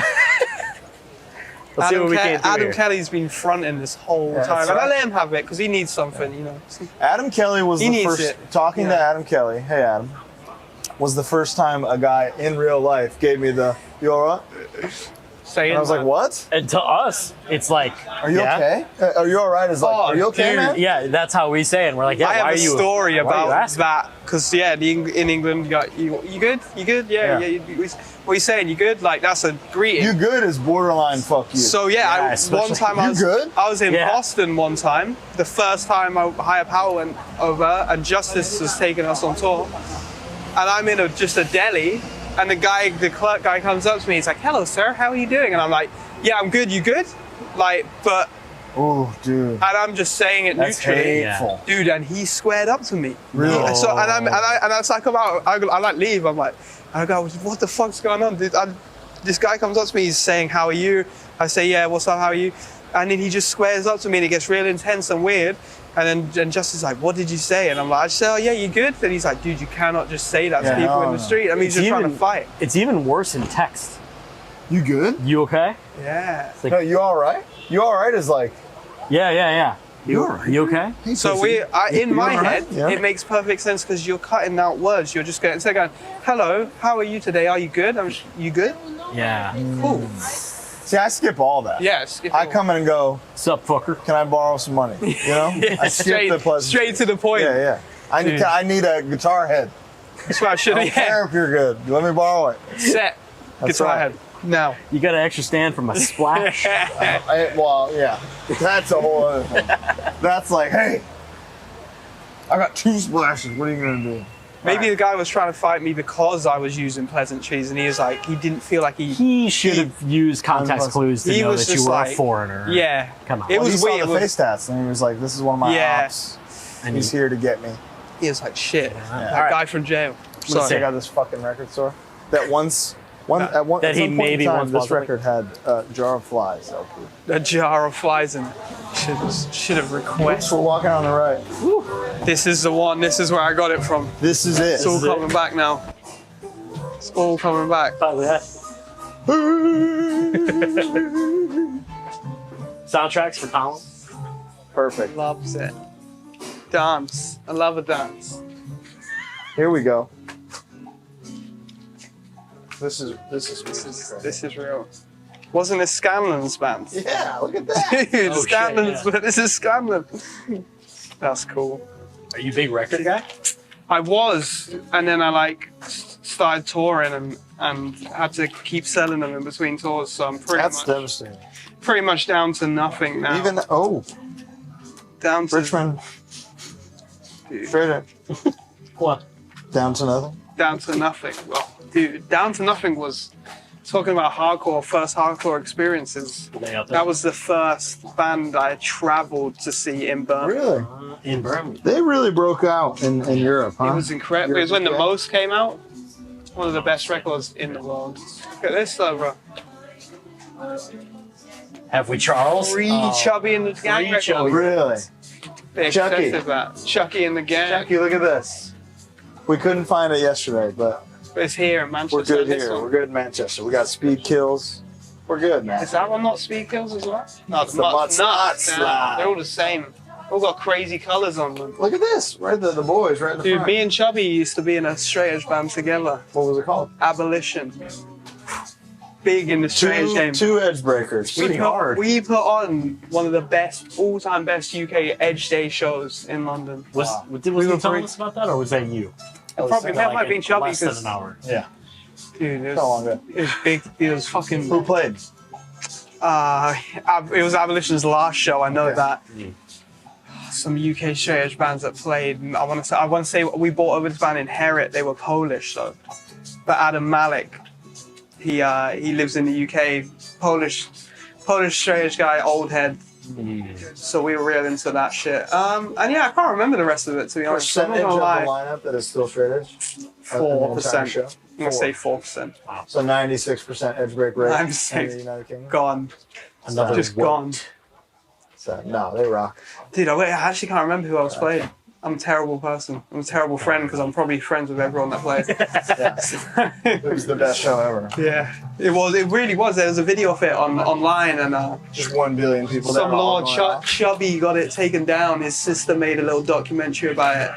Let's see what we can do Adam here. Kelly's been fronting this whole Yeah, time, that's and I right. let him have it because he needs something, you know. Adam Kelly was He the needs first. it. Talking to Yeah. Adam Kelly, hey Adam, was the first time a guy in real life gave me the "You all right?" Saying And I was like, "What? And to us, it's like, Are you yeah. okay? Are you all right?" Is like, Oh, "Are you okay, dude, man?" Yeah, that's how we say it. And we're like, yeah, I have why a are you? story why are you about asking? that because in England, you got you good, you good, yeah. Yeah. What are you saying? You good? Like that's a greeting. You good is borderline fuck you. So Yeah, one especially- time You good? I was in Yeah. Boston one time. The first time Higher Power went over and Justice was taking us on tour, and I'm in just a deli, and the clerk guy comes up to me. He's like, "Hello, sir. How are you doing?" And I'm like, "Yeah, I'm good. You good?" Like, but Ooh, dude, and I'm just saying it that's neutrally. hateful. Dude, and he squared up to me. Really? So and as I come out, I like leave. I'm like, I go, what the fuck's going on, dude? this guy comes up to me, he's saying, "How are you?" I say, "Yeah, what's up, how are you?" And then he just squares up to me and it gets real intense and weird. And then Justin's like, "What did you say?" And I'm like, "I just say, oh yeah, you good?" And he's like, "Dude, you cannot just say that to people in the street. I mean, he's just trying to fight." It's even worse in text. You good? You okay? Yeah. Like, No, you all right? You all right is like, yeah. You okay? hey, So pussy. in my all right? head, Yeah. it makes perfect sense because you're cutting out words. You're just going, instead of going, "Hello, how are you today? Are you good?" You good? Yeah. Cool. See, I skip all that. Yes. I come in and go, Sup, fucker? can I borrow some money? You know? I skip the pleasant. straight to the point. Yeah. I need a guitar head. That's what I should I don't care if you're good. Let me borrow it. Set. That's Guitar right. head. Now. You got an extra stand for my splash? Well, yeah. That's a whole other thing. That's like, hey, I got 2 splashes. What are you going to do? Maybe the guy was trying to fight me because I was using pleasantries, and he was like, he didn't feel like He should have used context clues to He know was that you just were like- a foreigner. Yeah. Come on. It was he saw weird. the face tats and he was like, this is one of my Yeah. ops. And he's here to get me. He was like, shit. That All right. guy from jail. Let's Sorry. check out this fucking record store. That once, That at he some point in maybe time, once this possibly- record had a jar of flies. LP. A jar of flies in it. Should have requested. We're walking on the right. This is the one. This is where I got it from. This is it. It's all coming back now. It's all coming back. Soundtracks for Colin? Perfect. Loves it. Dance. I love a dance. Here we go. This is This is real. Wasn't this Scanlon's band? yeah, look at that. Dude, Oh, Scanlon's, shit, this is Scanlon. That's cool. Are you a big record guy? I was, and then I started touring and had to keep selling them in between tours. So I'm That's devastating. pretty much down to nothing now. Even down to Richmond, dude, straight in. What? Down to nothing. down to nothing. Well, dude, down to nothing was talking about first hardcore experiences. That was the first band I traveled to see in Birmingham. Really? In Birmingham. They really broke out in Europe, huh? It was incredible. It was when The Yeah. Most came out. One of the best records in the world. Look at this though, bro. Have we Charles? Free Chubby and the Gang Free record. Chubby. Really? They're Chucky. excessive, that. Chucky and the Gang. Jackie, look at this. We couldn't find it yesterday, but It's here in Manchester. we're good This here. one. We're good in Manchester. We got Speed Kills. We're good, man. Is that one not Speed Kills as well? No, It's the Mutts Nuts. Damn, they're all the same. All got crazy colours on them. Look at this. Right, the boys right in the Dude, front. me and Chubby used to be in a straight edge band together. What was it called? Abolition. Big in the straight edge game. Two edge breakers. Pretty hard. We put on one of the best, all-time best UK Edge Day shows in London. Was were you telling pretty- us about that, or was that you? Probably that might have been Chubby less than because an hour. Yeah. dude, it How long was, ago? it was big. It was fucking. Who played? It was Abolition's last show. I know Okay. that. Some UK straight edge bands that played. And I want to say we bought over this band Inherit. They were Polish though. But Adam Malik, he lives in the UK. Polish straight edge guy, old head. So we were real into that shit. And yeah, I can't remember the rest of it to be honest. I'm not Percentage of gonna the lie. lineup that is still straight edge? 4%. I'm gonna say 4%. So 96% edge break rate in 96. the United Kingdom. Gone. Another Just what? gone. So, no, they rock. Dude, I actually can't remember who else played. I'm a terrible person. I'm a terrible friend because I'm probably friends with everyone that played. It was the best show ever. Yeah, it was. It really was. There was a video of it online, and Just 1 billion people. some that were all Lord going out. Chubby got it taken down. His sister made a little documentary about it.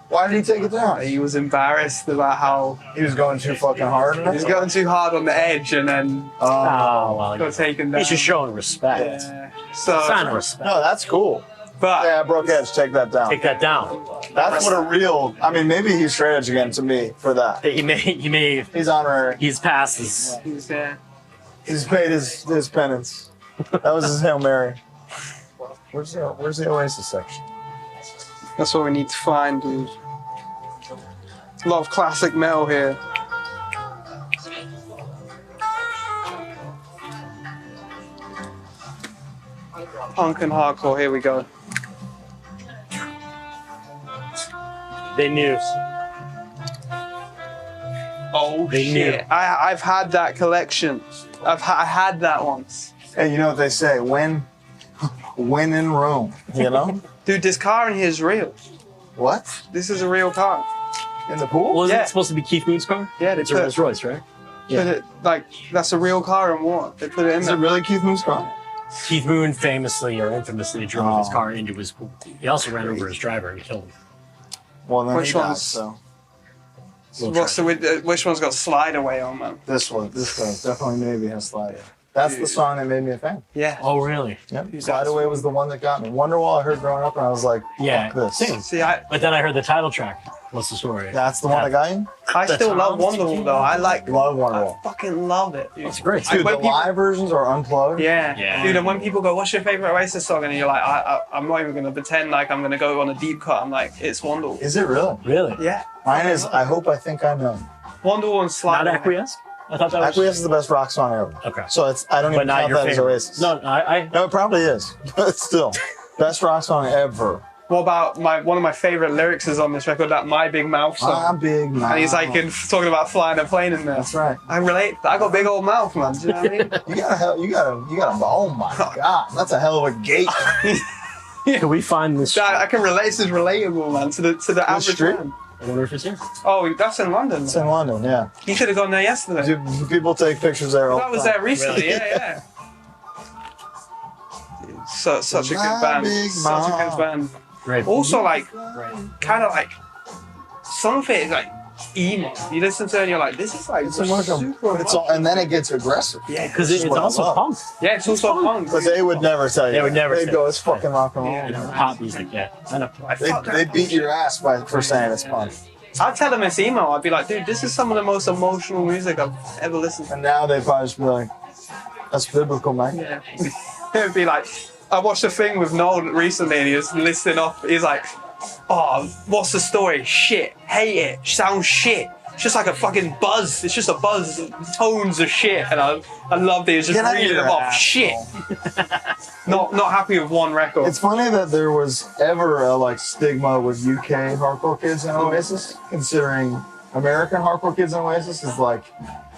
Why did he take it down? He was embarrassed about how He was going too fucking hard. he was going too hard on the edge, and then Oh, well, got taken down. he's just showing respect. Yeah. Sign of So, respect. No, that's cool. but Yeah, broke edge. Take that down. Take that down. That's what a real. I mean, maybe he's straight edge again to me for that. He may, He's honorary. he's past his. he's there. He's paid his penance. That was his Hail Mary. Where's the Oasis section? That's what we need to find, dude. A lot of classic metal here. Punk and hardcore, here we go. They knew. Oh Oh They shit! knew. I've had that collection. I had that once. Hey, you know what they say? When in Rome, you know? Dude, this car in here is real. What? This is a real car. In the pool? Wasn't Yeah. it supposed to be Keith Moon's car? Yeah, they It's a put- Rolls Royce, right? Put it, like, that's a real car and what? They put it in Is there. it really Keith Moon's car? Keith Moon famously or infamously drove his Oh. car into his pool. He also ran over his driver and killed him. Well, then Which he died, one's- so. Which one's got Slide Away on, man? This does. Definitely maybe has Slide. That's the song that made me a fan. Yeah. Oh, really? Yep. Slide Away was the one that got me. Wonderwall I heard growing up and I was like, Yeah, fuck this. same. See, I But then I heard the title track. What's the story? That's the one that got you? still love Wonderwall though. I like. Love I Wonderwall. fucking love it. Dude. It's great. Dude, when the people- live versions are unplugged. Yeah. Yeah. Dude, and when people go, what's your favorite Oasis song? And you're like, I'm not even going to pretend like I'm going to go on a deep cut. I'm like, it's Wonderwall. Is it really? Really? Yeah. Mine is I Hope I Think I Know. Wonderwall and Slide Not Away. Acquiesce? I thought that was... Acquiesce is the best rock song ever. Okay. So it's I don't But even not count your that as favorite. Oasis. No, No, it probably is. But still. Best rock song ever. What about one of my favorite lyrics is on this record, that My Big Mouth My song. big mouth. And he's like talking about flying a plane in there. That's right. I relate. I got a big old mouth, man. Do you know what I mean? You got a oh my god. That's a hell of a gate. Can we find this? I can relate. This is relatable, man, to the average street? man. I wonder if it's here. Oh, that's in London. It's in London, yeah. You should have gone there yesterday. Dude, people take pictures there all That the was time. there recently. Really? Yeah. Dude, such a My good band. big Such a mouth. good band. Great. Also, like, kind of like, some of it is like emo. You listen to it and you're like, this is like It's emotional. super It's all, and then it gets aggressive. Yeah, Because This is it's what I also love. punk. yeah, it's also punk. But they would never tell you. They would that. never They'd say go, that. it's fucking rock and roll. Yeah. You know, pop music, yeah. I know. They beat your ass for saying it's punk. I'd tell them it's emo. I'd be like, dude, this is some of the most emotional music I've ever listened to. And now they probably just be like, that's biblical, man. Yeah. It'd be like, I watched a thing with Noel recently and he was listing off, he's like, oh, what's the story? Shit. Hate it. Sounds shit. It's just like a fucking buzz. It's just a buzz. Tones of shit. And I loved it. It's just Get out of reading here, them off. asshole. Shit. Not happy with one record. It's funny that there was ever a like stigma with UK hardcore kids and Oasis, considering American hardcore kids and Oasis is like,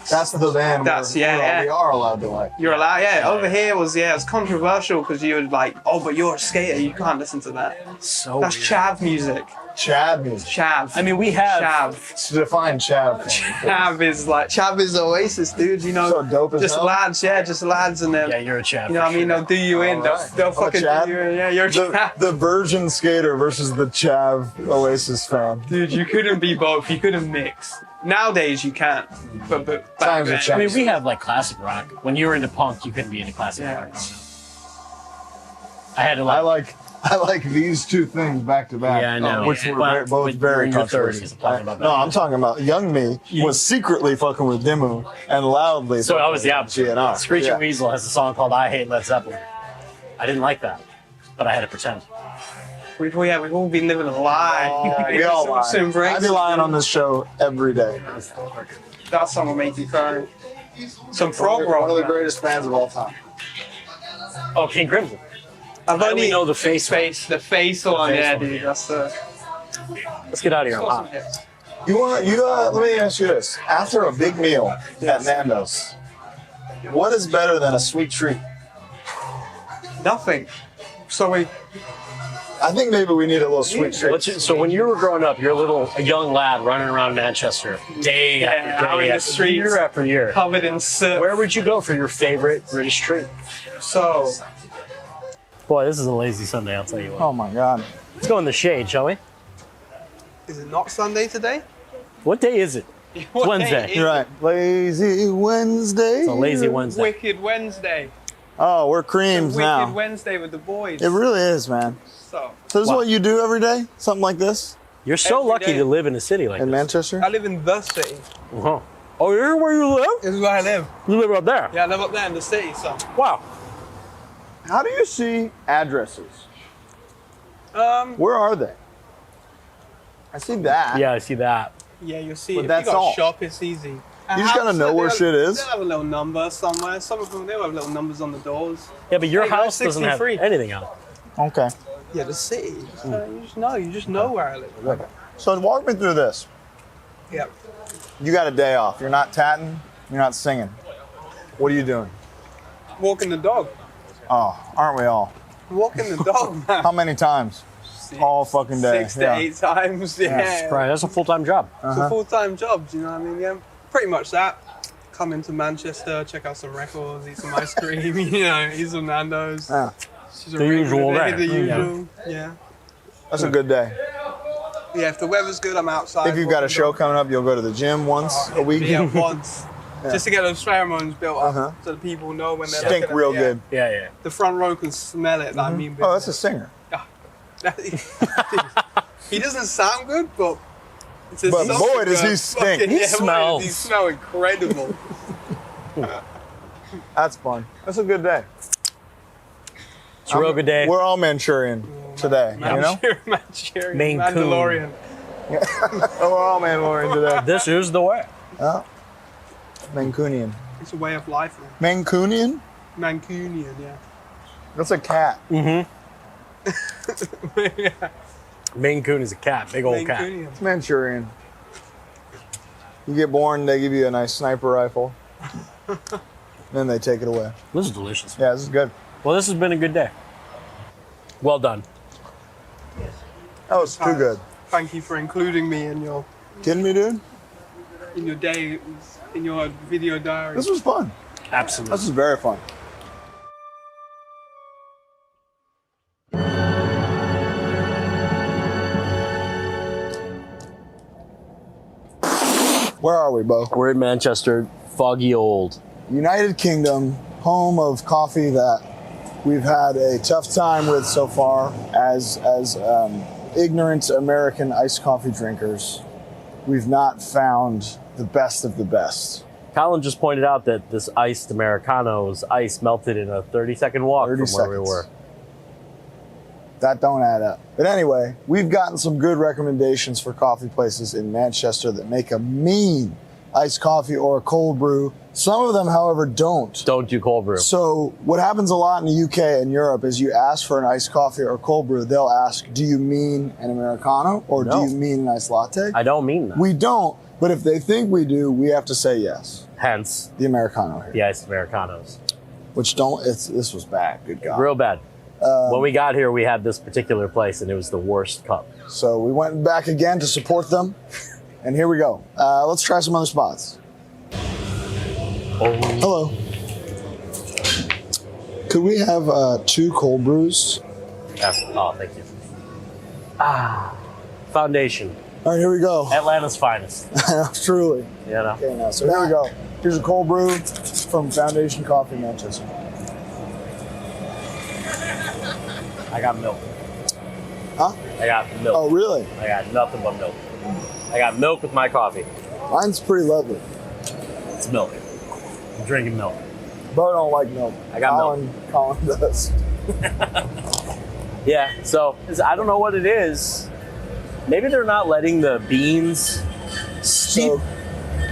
that's the band That's- where yeah. we are allowed to like. You're allowed, yeah. Over here it's controversial because you were like, oh, but you're a skater. You can't listen to that. So That's weird. chav music. Chad music. Chav. I mean, we have... chav. To define Chad. Chav is Oasis, dude. You know, So dope as just hell. lads, just lads, and them. Yeah, you're a chap. You know what I mean? They'll do you in. Alright. They'll I'm a fucking Chad. do you in. Yeah, you're a chav. The virgin skater versus the Chav Oasis fan. Dude, you couldn't be both. You couldn't mix. Nowadays you can't. But back Times then, have changed. I mean, we have like classic rock. When you were into punk, you couldn't be into classic Yeah. rock. I had to like... I like these two things back to back. Yeah, I know. Which were But both when very you're in your 30s, controversial. I'm talking about No, that. I'm talking about young me was secretly fucking with Dimmu and loudly. So I fucking was the with opposite. GNR. Screeching Yeah. Weasel has a song called I Hate Led Zeppelin. I didn't like that, but I had to pretend. we've all been living a lie. We all lie. So embrace I be lying on this show every day. that song will make you cry. Some frog One rock. of the man. greatest bands of all time. Oh, King Crimson. I've I only only know the face. the face one. face Yeah, one. dude. That's the. Let's get out of here. I'm hot. Let me ask you this. After a big meal at Nando's, what is better than a sweet treat? Nothing. So we. I think maybe we need a little sweet treat. So when you were growing up, you're a young lad running around Manchester day after out day, in the after streets. year after year. Covered in soot. Where would you go for your favorite British treat? So. Boy, this is a lazy Sunday, I'll tell you what. Oh my God. Let's go in the shade, shall we? Is it not Sunday today? What day is it? It's Wednesday. You're right. Lazy Wednesday. It's a lazy Wednesday. Wicked Wednesday. Oh, we're creams Wicked now. Wednesday with the boys. It really is, man. So. So this is Wow. what you do every day? Something like this? You're so Every lucky day. to live in a city like In this. Manchester? I live in the city. Uh-huh. Oh, you're where you live? This is where I live. You live up there? Yeah, I live up there in the city, so. Wow. How do you see addresses? Where Where are they? I see that. Yeah, I see that. yeah, you'll see. But If that's you got all. a shop, it's easy. You just gotta know where shit is. They'll have a little number somewhere. Some of them, they'll have little numbers on the doors. Yeah, but your Hey, house that's doesn't have 63. anything on it. Okay. Yeah, the city. You just know where I live. So walk me through this. Yeah. You got a day off. You're not tatting. You're not singing. What are you doing? Walking the dog. Oh, aren't we all? Walking the dog, man. How many times? All fucking day. 6 to 8 times. Yeah. Right, that's a full-time job. It's a full-time job. Do you know what I mean? Yeah. Pretty much that. Come into Manchester, check out some records, eat some ice cream. You know, eat some Nando's. Yeah. It's just a The really usual good day, day. The usual. Yeah. That's a good day. Yeah. If the weather's good, I'm outside. If you've got a walking show the dog. coming up, you'll go to the gym once a week. Yeah, once. Just to get those pheromones built up, Uh-huh. so that people know when they're Stink looking at real me. good. Yeah, yeah. The front row can smell it. I mean, Oh, that's a singer. he doesn't sound good, but it's a But something boy, does he good. stink. Fucking- He boy, does smells. He smell incredible. That's fun. That's a good day. It's a real good day. We're all Manchurian today, you know? Manchurian, Maine Coon. Mandalorian. Oh, we're all Mandalorian today. This is the way. Oh. Mancunian. It's a way of life, man. Mancunian? Mancunian, yeah. That's a cat. Mm-hmm. Maine Coon is a cat, big old cat. Mancunian. It's Manchurian. You get born, they give you a nice sniper rifle. Then they take it away. This is delicious. Yeah, this is good. Well, this has been a good day. Well done. That was too good. Thank you for including me in your Kidding me, dude? day, in your video diary. This was fun. Absolutely. This was very fun. Where are we, Bo? We're in Manchester, foggy old. United Kingdom, home of coffee that we've had a tough time with so far as ignorant American iced coffee drinkers. We've not found the best of the best. Colin just pointed out that this iced Americano's ice melted in a 30-second walk 30 from where we seconds. were. That don't add up. But anyway, we've gotten some good recommendations for coffee places in Manchester that make a mean iced coffee or a cold brew. Some of them, however, don't. Don't do cold brew. So what happens a lot in the UK and Europe is you ask for an iced coffee or a cold brew, they'll ask, do you mean an Americano or No. do you mean an iced latte? I don't mean that. We don't, but if they think we do, we have to say yes. Hence, The Americano here. the iced Americanos. Which this was bad, good God. Real bad. When we got here, we had this particular place, and it was the worst cup. So we went back again to support them, and here we go. Let's try some other spots. Oh, Hello. Could we have 2 cold brews? oh, thank you. Foundation. All right, here we go. Atlanta's finest. Truly. You know? Okay, now, so here we go. Here's a cold brew from Foundation Coffee Manchester. I got milk. Huh? I got milk. Oh, really? I got nothing but milk. I got milk with my coffee. Mine's pretty lovely. It's milk. I'm drinking milk. Bo don't like milk. I got Colin does. Yeah, so I don't know what it is. Maybe they're not letting the beans steep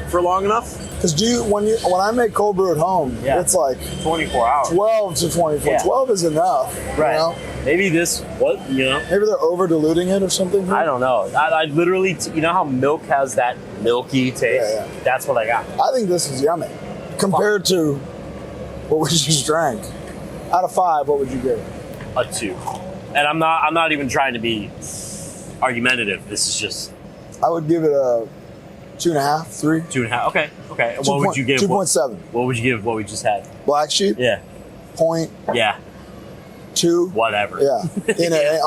for long enough. Because when I make cold brew at home, Yeah. it's like 24 hours. 12 to 24. Yeah. 12 is enough. Right. You know? Maybe you know? Maybe they're over diluting it or something. I don't know. I literally, you know how milk has that milky taste? Yeah. That's what I got. I think this is yummy compared to what we just drank. Out of 5, what would you give it? A 2. And I'm not even trying to be argumentative. This is just I would give it a 2.5, 3. 2.5. Okay. And what would you give? 2.7. What would you give what we just had? Black sheep, Yeah. 0.2. Whatever. Yeah,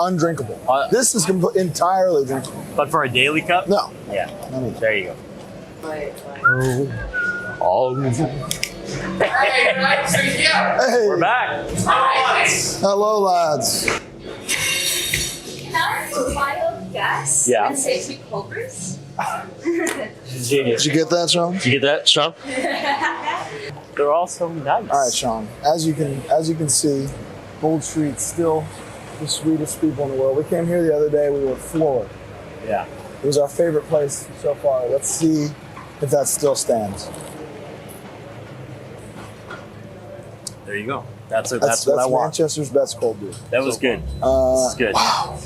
undrinkable. This is entirely drinkable. But for a daily cup? No. Yeah. None of that. There you go. Oh. Hey, nice to meet you. Hey, We're back. hello, lads. Can I have a wild guess? Yeah. And say 2 cold brews? Did you get that, Sean? Did you get that, Sean? They're all so nice. All right, Sean. As you can see, Gold Street's still the sweetest people in the world. We came here the other day. We were floored. Yeah. It was our favorite place so far. Let's see if that still stands. There you go. That's what I want. Manchester's best cold brew. That was good. This is good. Wow.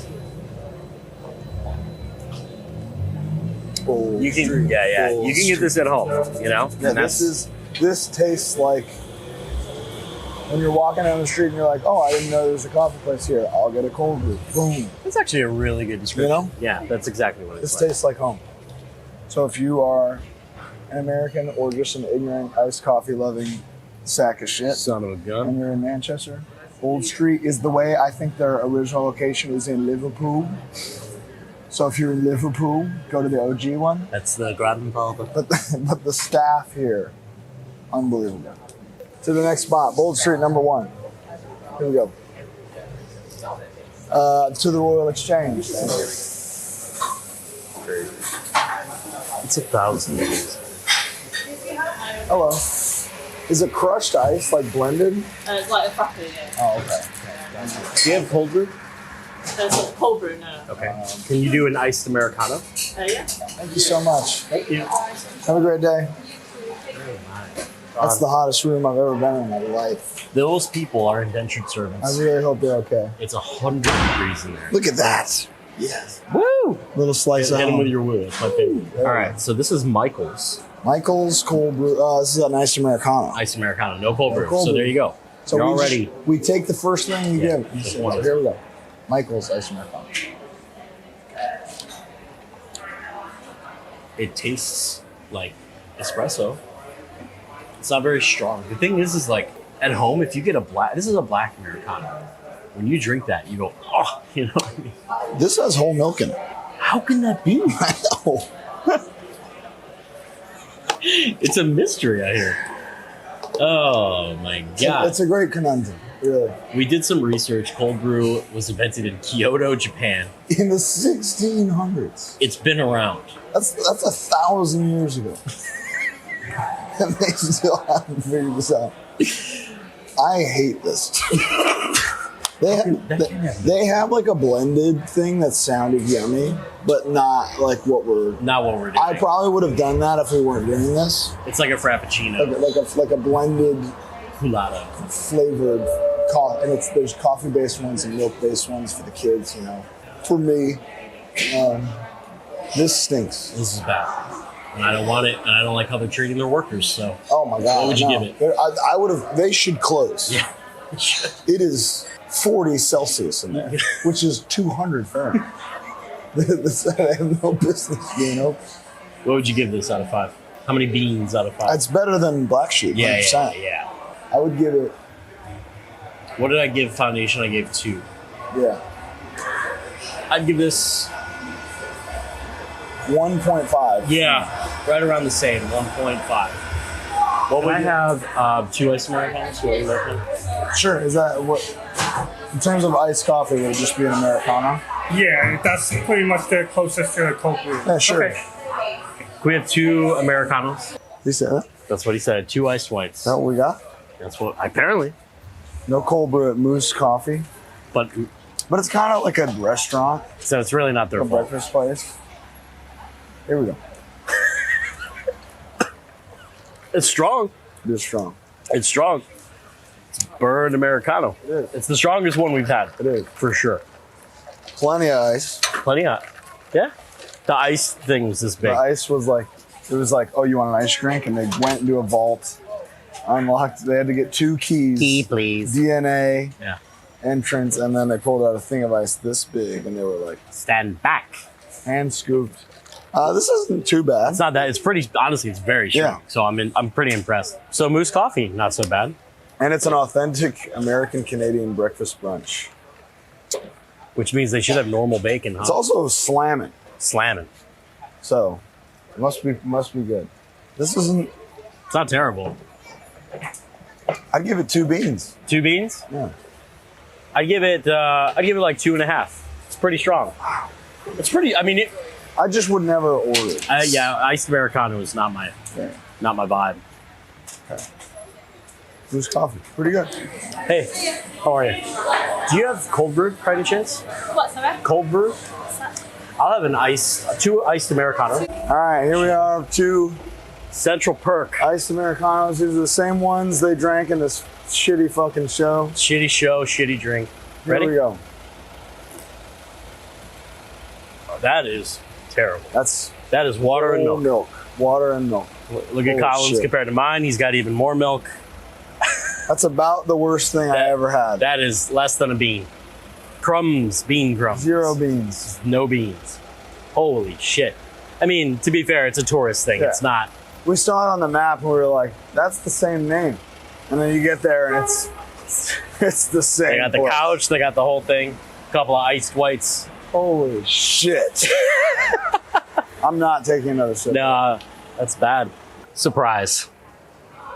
Bold You can, Street, yeah. Bold You can get this at home, you know? Yeah, And this tastes like when you're walking down the street and you're like, oh, I didn't know there was a coffee place here. I'll get a cold brew. Boom. that's actually a really good description. You know? Yeah, that's exactly what This it's like. tastes like home. So if you are an American or just an ignorant iced coffee loving sack of shit, Son of a gun. and you're in Manchester, Old Street is the way. I think their original location is in Liverpool. So if you're in Liverpool, go to the OG one. That's the grandfather. But the staff here, unbelievable. To the next spot, Bold Street number 1. Here we go. To the Royal Exchange. It's 1,000 years. Hello. Is it crushed ice, like blended? It's like a frappuccino, yeah. Oh, okay. Do you have cold brew? It's like cold brew, no. Okay. Can you do an iced Americano? Yeah. Thank you so much. Thank you. Have a great day. That's the hottest room I've ever been in my life. Those people are indentured I servants. really hope they're okay. It's 100 degrees in there. Look at that. Yes. Woo! Little slice Hit of him with home. your woo. It's my favorite. All right, so this is Michael's Michael's cold brew. This is a nice Americano. iced Americano. No cold brew. cold So brew. there you go. So You're we already. we take the first thing you Yeah, give. just one. Here we go. Michael's ice Americano. It tastes like espresso. It's not very strong. The thing is like at home, if you get a black, this is a black Americano. When you drink that, you go, oh, you know what I mean? This has whole milk in it. How can that be? I know. It's a mystery out here. Oh my god. It's a great conundrum, really. We did some research. Cold brew was invented in Kyoto, Japan. In the 1600s. It's been around. That's 1,000 years ago. And they still haven't figured this out. I hate this. They have like a blended thing that sounded yummy, but not like what we're. Not what we're doing. I probably would have done that if we weren't doing this. It's like a frappuccino. Like a blended, Culotta. flavored coffee, and there's coffee-based ones and milk-based ones for the kids. You know, for me, this stinks. This is bad. And I don't want it, and I don't like how they're treating their workers, so. Oh my god! What would you no. give it? I would have. They should close. Yeah. It is 40 Celsius in there, which is 200 Fahrenheit. I have no business being open. What would you give this out of 5? How many beans out of 5? It's better than Black Sheep. Yeah. 100%. I would give it. What did I give Foundation? I gave 2. Yeah. I'd give this. 1.5. Yeah, right around the same, 1.5. What would I have? 2 iced Americanos? What would you recommend? Sure. Is that what? In terms of iced coffee, would it just be an Americano? Yeah, that's pretty much the closest to a cold brew. Yeah, sure. Okay. Can we have 2 Americanos? You said that? That's what he said. 2 iced whites. Is that what we got? That's what apparently. No cold brew at Moose Coffee. But But it's kind of like a restaurant, so it's really not their a fault. breakfast place. Here we go. It's strong. It is strong. It's strong. It's burned Americano. It is. It's the strongest one we've had. It is. For sure. Plenty of ice. Plenty hot. Yeah. The ice thing was this big. The ice was like, it was like, oh, you want an ice drink? And they went into a vault, unlocked. They had to get 2 keys. Key, please. DNA, Yeah. entrance, and then they pulled out a thing of ice this big, and they were like, Stand back. hand scooped. This isn't too bad. It's not that. It's pretty. Honestly, it's very strong. Yeah. So I'm pretty impressed. So Moose Coffee, not so bad. And it's an authentic American Canadian breakfast brunch. Which means they should have normal bacon. Huh? It's also slamming, Slamming. so it must be good. This isn't. It's not terrible. I'd give it 2 beans. 2 beans. Yeah. I give it like 2.5. It's pretty strong. It's pretty. I mean, I just would never order it. yeah, iced Americano is not my vibe. Moose Coffee, pretty good. Hey, how are you? Do you have cold brew by any chance? What's that? Cold brew? I'll have 2 iced Americano. All right, here we are, 2 Central Perk. iced Americanos. These are the same ones they drank in this shitty fucking show. Shitty show, shitty drink. Here Ready? we go. Oh, that is terrible. That's That is water and milk. Water and milk. Look at Holy Colin's shit. compared to mine. He's got even more milk. That's about the worst thing I ever had. That is less than a bean. Crumbs, bean crumbs. 0 beans. No beans. Holy shit. I mean, to be fair, it's a tourist thing. Yeah. It's not. We saw it on the map and we were like, that's the same name. And then you get there and it's the same. They got the place. couch, they got the whole thing. A couple of iced whites. Holy shit. I'm not taking another sip. Nah, that's bad. Surprise.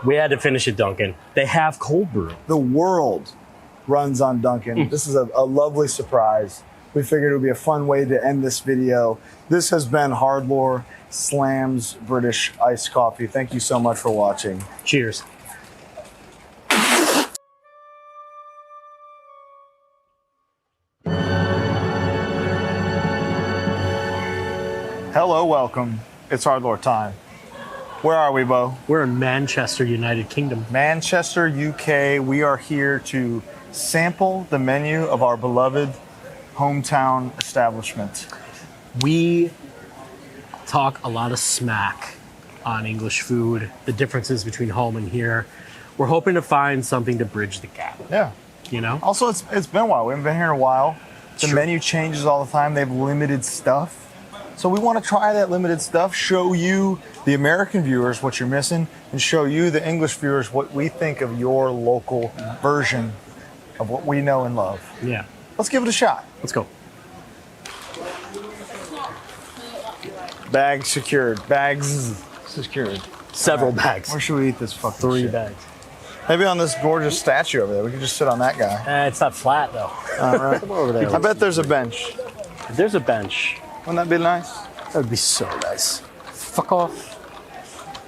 We had to finish at Dunkin'. They have cold brew. The world runs on Dunkin'. This is a lovely surprise. We figured it would be a fun way to end this video. This has been HardLore Slams British Iced Coffee. Thank you so much for watching. Cheers. Hello, welcome. It's HardLore time. Where are we, Bo? We're in Manchester, United Kingdom. Manchester, UK. We are here to sample the menu of our beloved hometown establishment. We talk a lot of smack on English food, the differences between home and here. We're hoping to find something to bridge the gap, Yeah. you know? Also, it's been a while. We haven't been here in a while. The menu changes all the time. They have limited stuff. So we want to try that limited stuff, show you, the American viewers, what you're missing, and show you, the English viewers, what we think of your local version of what we know and love. Yeah. Let's give it a shot. Let's go. Bags secured. Bags secured. Several All right. bags. Where should we eat this fucking 3 shit? bags. Maybe on this gorgeous statue over there. We could just sit on that guy. It's not flat, though. All right. Come over there. I bet there's a bench. There's a bench. Wouldn't that be nice? That would be so nice. Fuck off.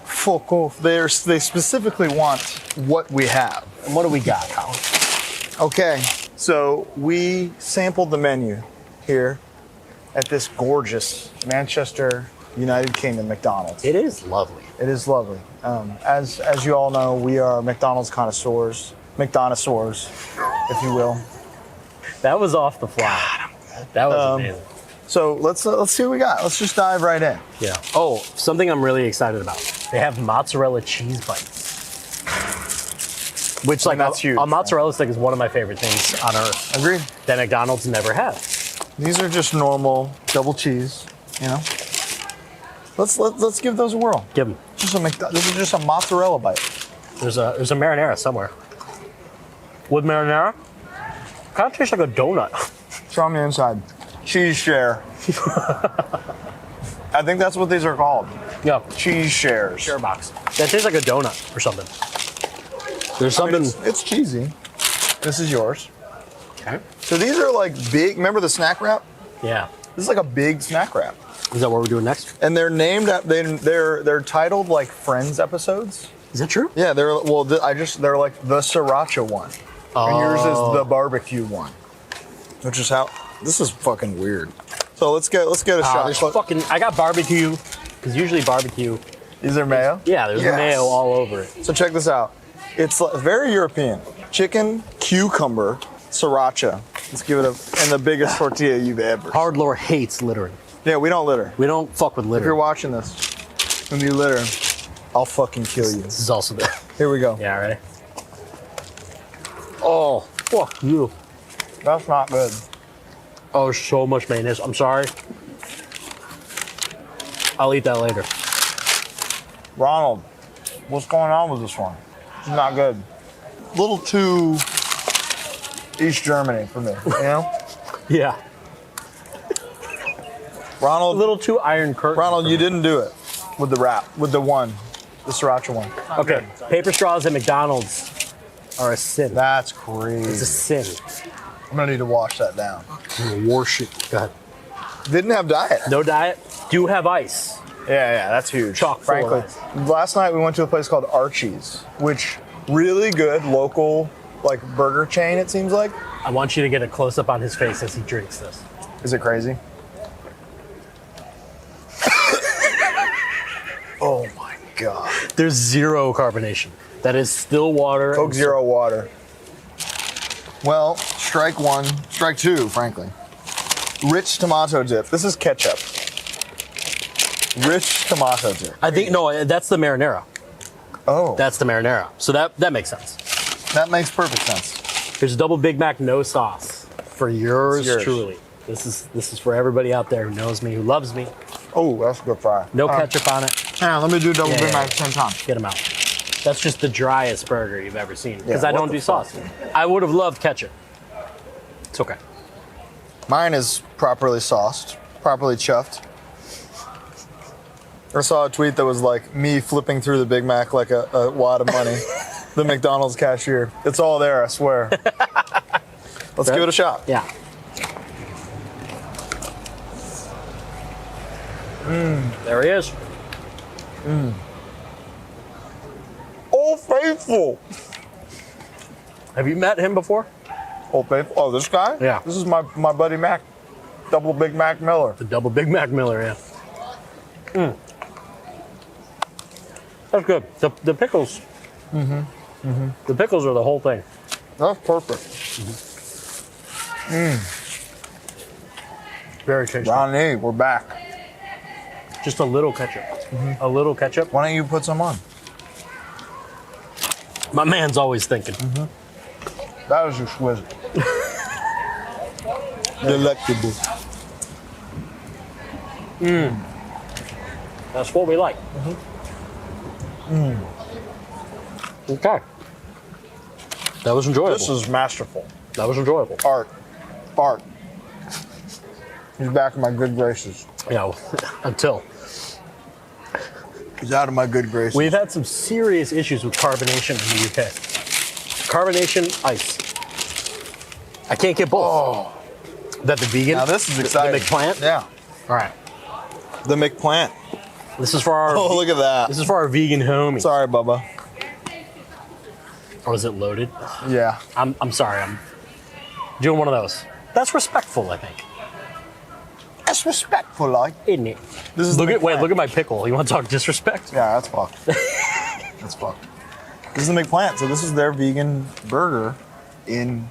Fuck off. They specifically want what we have. And what do we got, Colin? Okay, so we sampled the menu here at this gorgeous Manchester, United Kingdom McDonald's. It is lovely. It is lovely. As you all know, we are McDonald's connoisseurs, McDonald's, if you will. That was off the fly. That was amazing. So let's see what we got. Let's just dive right in. Yeah. Oh, something I'm really excited about. They have mozzarella cheese bites. Which, like, that's huge, a mozzarella stick is one of my favorite things on earth. Agreed. That McDonald's never had. These are just normal double cheese, you know. Let's give those a whirl. Give them. This is just a mozzarella bite. There's a marinara somewhere. With marinara, kind of tastes like a donut. It's on the inside. Cheese share. I think that's what these are called. Yeah. Cheese shares. Share box. That tastes like a donut or something. There's something. It's cheesy. This is yours. Okay. So these are like big. Remember the snack wrap? Yeah. This is like a big snack wrap. Is that what we're doing next? And they're named. They're titled like Friends episodes. Is that true? Yeah. They're they're like the sriracha one. And yours is the barbecue one. Which is how. This is fucking weird. So let's get a shot. There's fucking. I got barbecue because usually barbecue. Is there mayo? Yeah, there's mayo all over it. So check this out. It's very European. Chicken, cucumber, sriracha. Let's give it and the biggest tortilla you've ever. HardLore hates littering. Yeah, we don't litter. We don't fuck with If you're litter. watching this, when you litter, I'll fucking kill you. This is also there. Here we go. Yeah, ready? Oh, fuck you. That's not good. Oh, so much mayonnaise. I'm sorry. I'll eat that later. Ronald, what's going on with this one? It's not good. A little too East Germany for me, you know? Yeah. Ronald, A little too Iron Curtain. Ronald, you didn't do it with the wrap, with the sriracha one. Okay. Paper straws at McDonald's are a sin. That's It's a crazy. sin. I'm gonna need to wash that down. War shit. Go ahead. Didn't have diet. No diet. Do have ice. Yeah, that's huge. Chock full of Frankly, last night we went to a place called Archie's, which really good local like burger chain. It seems like. I want you to get a close up on his face as he drinks this. Is it crazy? Oh my god. There's zero carbonation. That is still water. Coke Zero water. Well, strike one, strike two, frankly. Rich tomato dip. This is ketchup. Rich tomato dip. I think no, that's the marinara. Oh, That's the marinara. So that makes sense. that makes perfect sense. Here's a double Big Mac, no sauce for yours, It's yours. truly. This is for everybody out there who knows me, who loves me. Oh, that's a good fry. No ketchup on it. Yeah, let me do double Yeah, Big yeah, Mac at the same time. Get them out. That's just the driest burger you've ever seen because Yeah, I what don't the do fuck? sauce. I would have loved ketchup. It's okay. Mine is properly sauced, properly chuffed. I saw a tweet that was like me flipping through the Big Mac like a wad of money. The McDonald's cashier. It's all there, I swear. Let's give it a shot. Yeah. There he is. Old Faithful. Have you met him before? Old Faithful. Oh, this guy? Yeah. This is my buddy Mac. Double Big Mac Miller. The double Big Mac Miller, yeah. That's good. The pickles. The pickles are the whole thing. That's perfect. Very tasty. Ronnie, we're back. Just a little ketchup. A little ketchup. Why don't you put some on? My man's always thinking. That was exquisite. Delectable. That's what we like. Okay. That was enjoyable. This is masterful. That was enjoyable. Art. He's back in my good graces. Yeah, until. He's out of my good graces. We've had some serious issues with carbonation in the UK. Carbonation ice. I can't get both. Oh, That the vegan? now this is exciting. The McPlant? Yeah. All right. The McPlant. This is for our Oh, look at that. this is for our vegan homies. Sorry, Bubba. Or is it loaded? Yeah. I'm sorry. I'm doing one of those. That's respectful, I think. That's respectful, like. Isn't it? This is Look the at McPlant. look at my pickle. You want to talk disrespect? Yeah, that's fucked. That's fucked. This is the McPlant. So this is their vegan burger in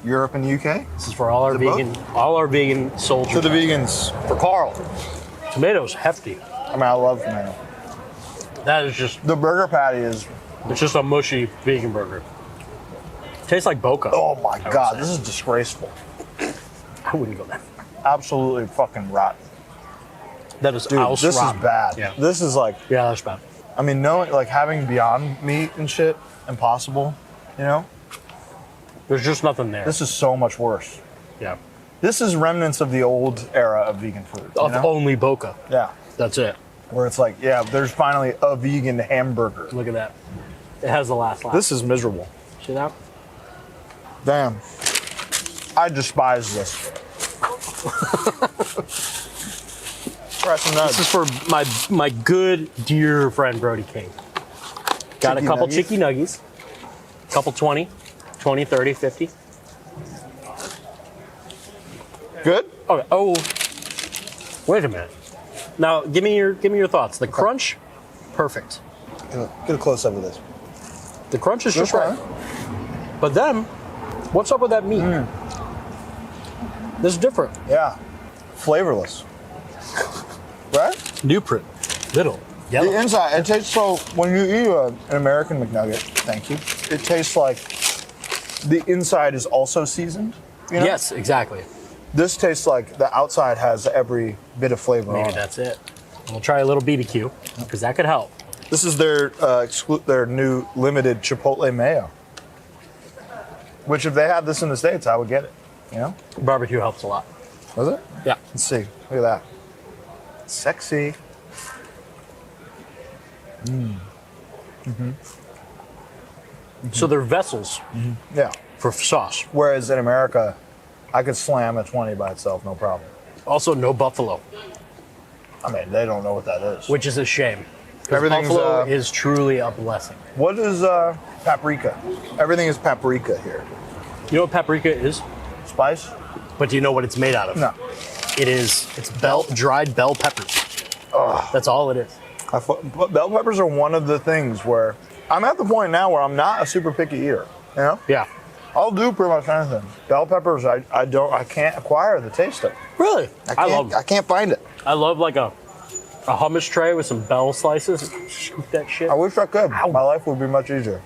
Europe and UK. This is for all our To vegan soldiers. To the vegans. For Carl. Tomatoes hefty. I mean, I love tomato. That is just The burger patty is, it's just a mushy vegan burger. Tastes like Boca. oh my I would God, say. this is disgraceful. I wouldn't go there. Absolutely fucking rotten. That is Dude, house this rotten. is bad. Yeah. This is like, Yeah, that's bad. I mean, knowing, like having Beyond Meat and shit, impossible, you know? There's just nothing there. This is so much worse. Yeah. This is remnants of the old era of vegan food. You Of know? only Boca. Yeah. That's it. Where it's like, yeah, there's finally a vegan hamburger. Look at that. It has the last laugh. This is miserable. See that? Damn. I despise this. Try some nuts. This is for my good dear friend Brody King. Got Chicky a couple nuggies? chicky nuggies. Couple 20, 30, 50. Good? Okay. Oh, wait a minute. Now, give me your thoughts. The crunch, perfect. Get a close up of this. The crunch is just Okay. right. But then, what's up with that meat? This is different. Yeah. Flavorless. Right? New print. Little. The Yellow. inside, it tastes so, when you eat an American McNugget, thank you, it tastes like the inside is also seasoned. You know? Yes, exactly. This tastes like the outside has every bit of flavor on Maybe it. that's it. We'll try a little BBQ because that could help. This is their new limited Chipotle mayo. Which if they had this in the States, I would get it. You know? Barbecue helps a lot. Was it? Yeah. Let's see. Look at that. Sexy. So they're vessels Yeah. for sauce. Whereas in America, I could slam a 20 by itself, no problem. Also, no buffalo, I mean, they don't know what that is. which is a shame. 'Cause Everything's, buffalo is truly a blessing. What is paprika? Everything is paprika here. You know what paprika is? Spice? But do you know what it's made out of? No. It's dried bell peppers. That's all it is. But bell peppers are one of the things where I'm at the point now where I'm not a super picky eater. You know? Yeah. I'll do pretty much anything. Bell peppers, I can't acquire the taste of. Really? I love I can't find it. I love like a a hummus tray with some bell slices. Scoop that shit. I wish I could. Ow. My life would be much easier.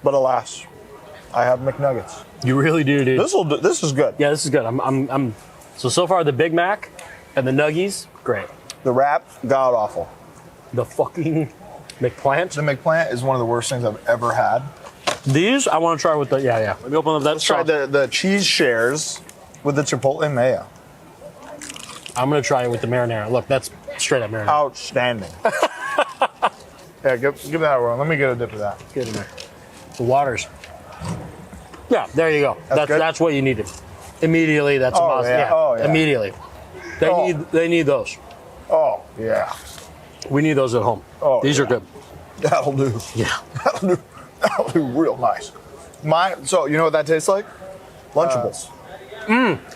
But alas, I have McNuggets. You really do, dude. This is good. Yeah, this is good. So far the Big Mac and the Nuggies, great. The wrap, god awful. The fucking McPlant. The McPlant is one of the worst things I've ever had. These I want to try with the yeah. Let me open up that. Let's try the cheese shares with the chipotle mayo. I'm gonna try it with the marinara. Look, that's straight up marinara. Outstanding. Yeah, give that a roll. Let me get a dip of that. Get in there. The waters. Yeah, there you go. That's what you needed. Immediately, that's a must. Yeah. Oh, yeah. Immediately. They need those. Oh, yeah. We need those at home. Oh, these are good. That'll do. Yeah. That'll do real nice. So, you know what that tastes like? Lunchables.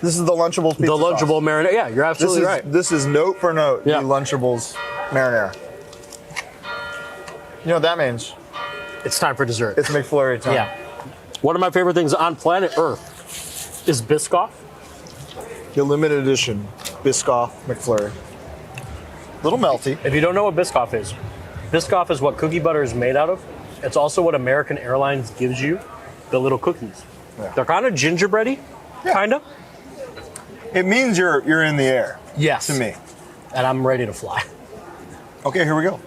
This is the Lunchables pizza The Lunchable sauce. marinara. Yeah, you're absolutely right. This is note for note Yeah. the Lunchables marinara. You know what that means? It's time for dessert. It's McFlurry time. Yeah. One of my favorite things on planet Earth is Biscoff. The limited edition Biscoff McFlurry. Little melty. If you don't know what Biscoff is what cookie butter is made out of. It's also what American Airlines gives you, the little cookies. Yeah. They're kind of gingerbready, kind of. It means you're in the air. Yes. To me. And I'm ready to fly. Okay, here we go.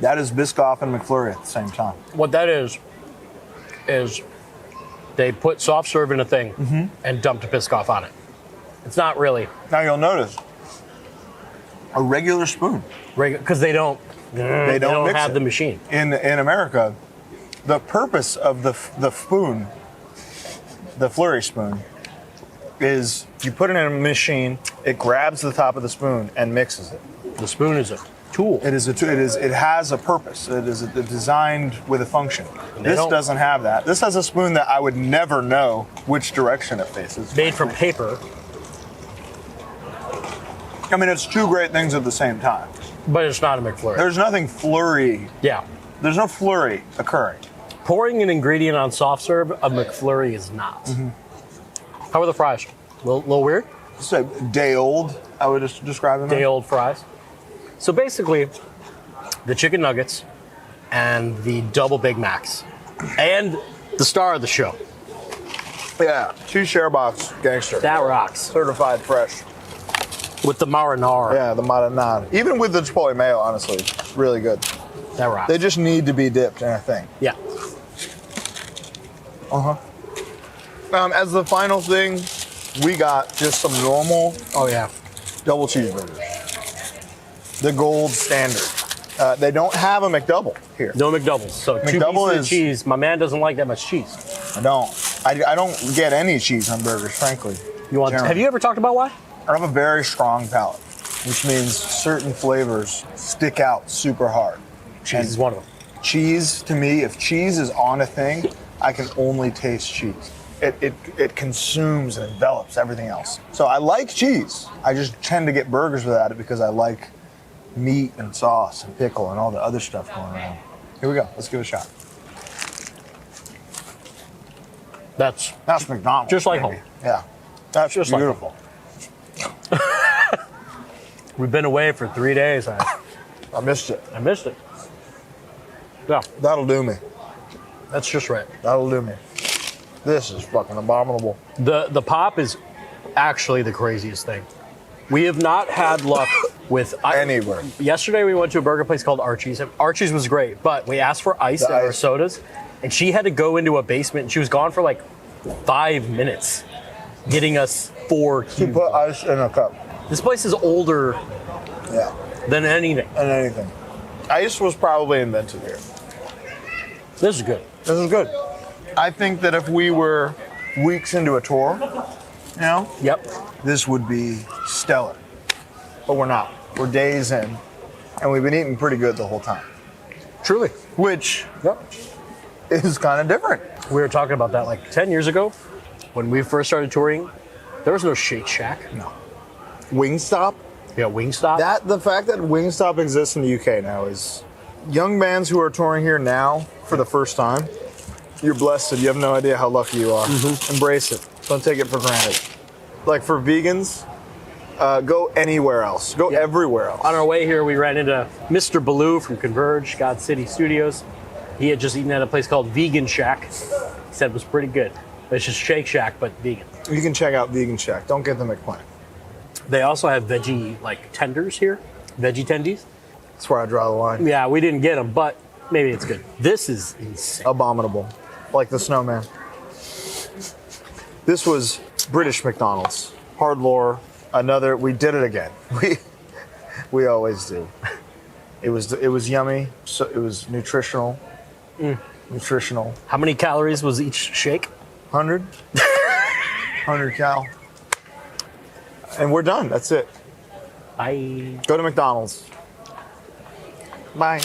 That is Biscoff and McFlurry at the same time. What that is they put soft serve in a thing and dumped a Biscoff on it. It's not really. Now you'll notice a regular spoon. Because they don't mix have it. the machine. In America, the purpose of the spoon, the Flurry spoon, is you put it in a machine, it grabs the top of the spoon and mixes it. The spoon is a tool. It has a purpose. It is designed with a function. This don't- doesn't have that. This has a spoon that I would never know which direction it faces. Made from paper, I mean, it's two great things at the same time. but it's not a McFlurry. There's nothing flurry. Yeah. There's no flurry occurring. Pouring an ingredient on soft serve, a McFlurry is not. How are the fries? A little weird? It's a day old, I would just describe them. Day old fries. So basically, the chicken nuggets and the double Big Macs and the star of the show. Yeah, 2 share box gangster. That rocks. Certified fresh. With the marinara. Yeah, the marinara. Even with the chipotle mayo, honestly, it's really good. That rocks. They just need to be dipped in a thing. Yeah. As the final thing, we got just some normal Oh, yeah. double cheeseburgers. The gold standard. They don't have a McDouble here. No McDoubles. So two McDouble pieces of is- cheese. My man doesn't like that much cheese. I don't. I don't get any cheese on burgers, frankly. You want? Generally. Have you ever talked about why? I have a very strong palate, which means certain flavors stick out super hard. Cheese is one of them. Cheese, to me, if cheese is on a thing, I can only taste cheese. It consumes and envelops everything else. So I like cheese. I just tend to get burgers without it because I like meat and sauce and pickle and all the other stuff going around. Here we go. Let's give it a shot. That's McDonald's. Just like baby. home. Yeah. That's Just like beautiful. We've been away for 3 days. I missed it. I missed it. Yeah, That'll do me. that's just right. That'll do me. This is fucking abominable. The pop is actually the craziest thing. We have not had luck with Anywhere. Yesterday we went to a burger place called Archie's. Archie's was great, but we asked for ice The and our ice. sodas, and she had to go into a basement. And she was gone for like 5 minutes, getting us 4 To cubes. put ice in a cup. This place is older Yeah. than anything. And anything. Ice was probably invented here. This is good. This is good. I think that if we were weeks into a tour, you know, Yep. this would be stellar. But we're not. We're days in, and we've been eating pretty good the whole time, Truly. which Yep. is kind of different. We were talking about that like 10 years ago when we first started touring. There was no Shake Shack. No. Wingstop? Yeah, Wingstop. The fact that Wingstop exists in the UK now is young bands who are touring here now for the first time You're blessed. You have no idea how lucky you are. Embrace it. Don't take it for granted. Like for vegans, go anywhere else. Go everywhere else. On our way here, we ran into Mr. Ballou from Converge, God City Studios. He had just eaten at a place called Vegan Shack. He said it was pretty good. It's just Shake Shack, but vegan. You can check out Vegan Shack. Don't get the McPlant. They also have veggie tenders here, veggie tendies. That's where I draw the line. Yeah, we didn't get them, but maybe it's good. This is insane. Abominable. Like the snowman. This was British McDonald's. HardLore. Another. We did it again. We always do. It was yummy. So it was nutritional. Nutritional. How many calories was each shake? 100. 100 cal. And we're done. That's it. Bye. Go to McDonald's. Bye.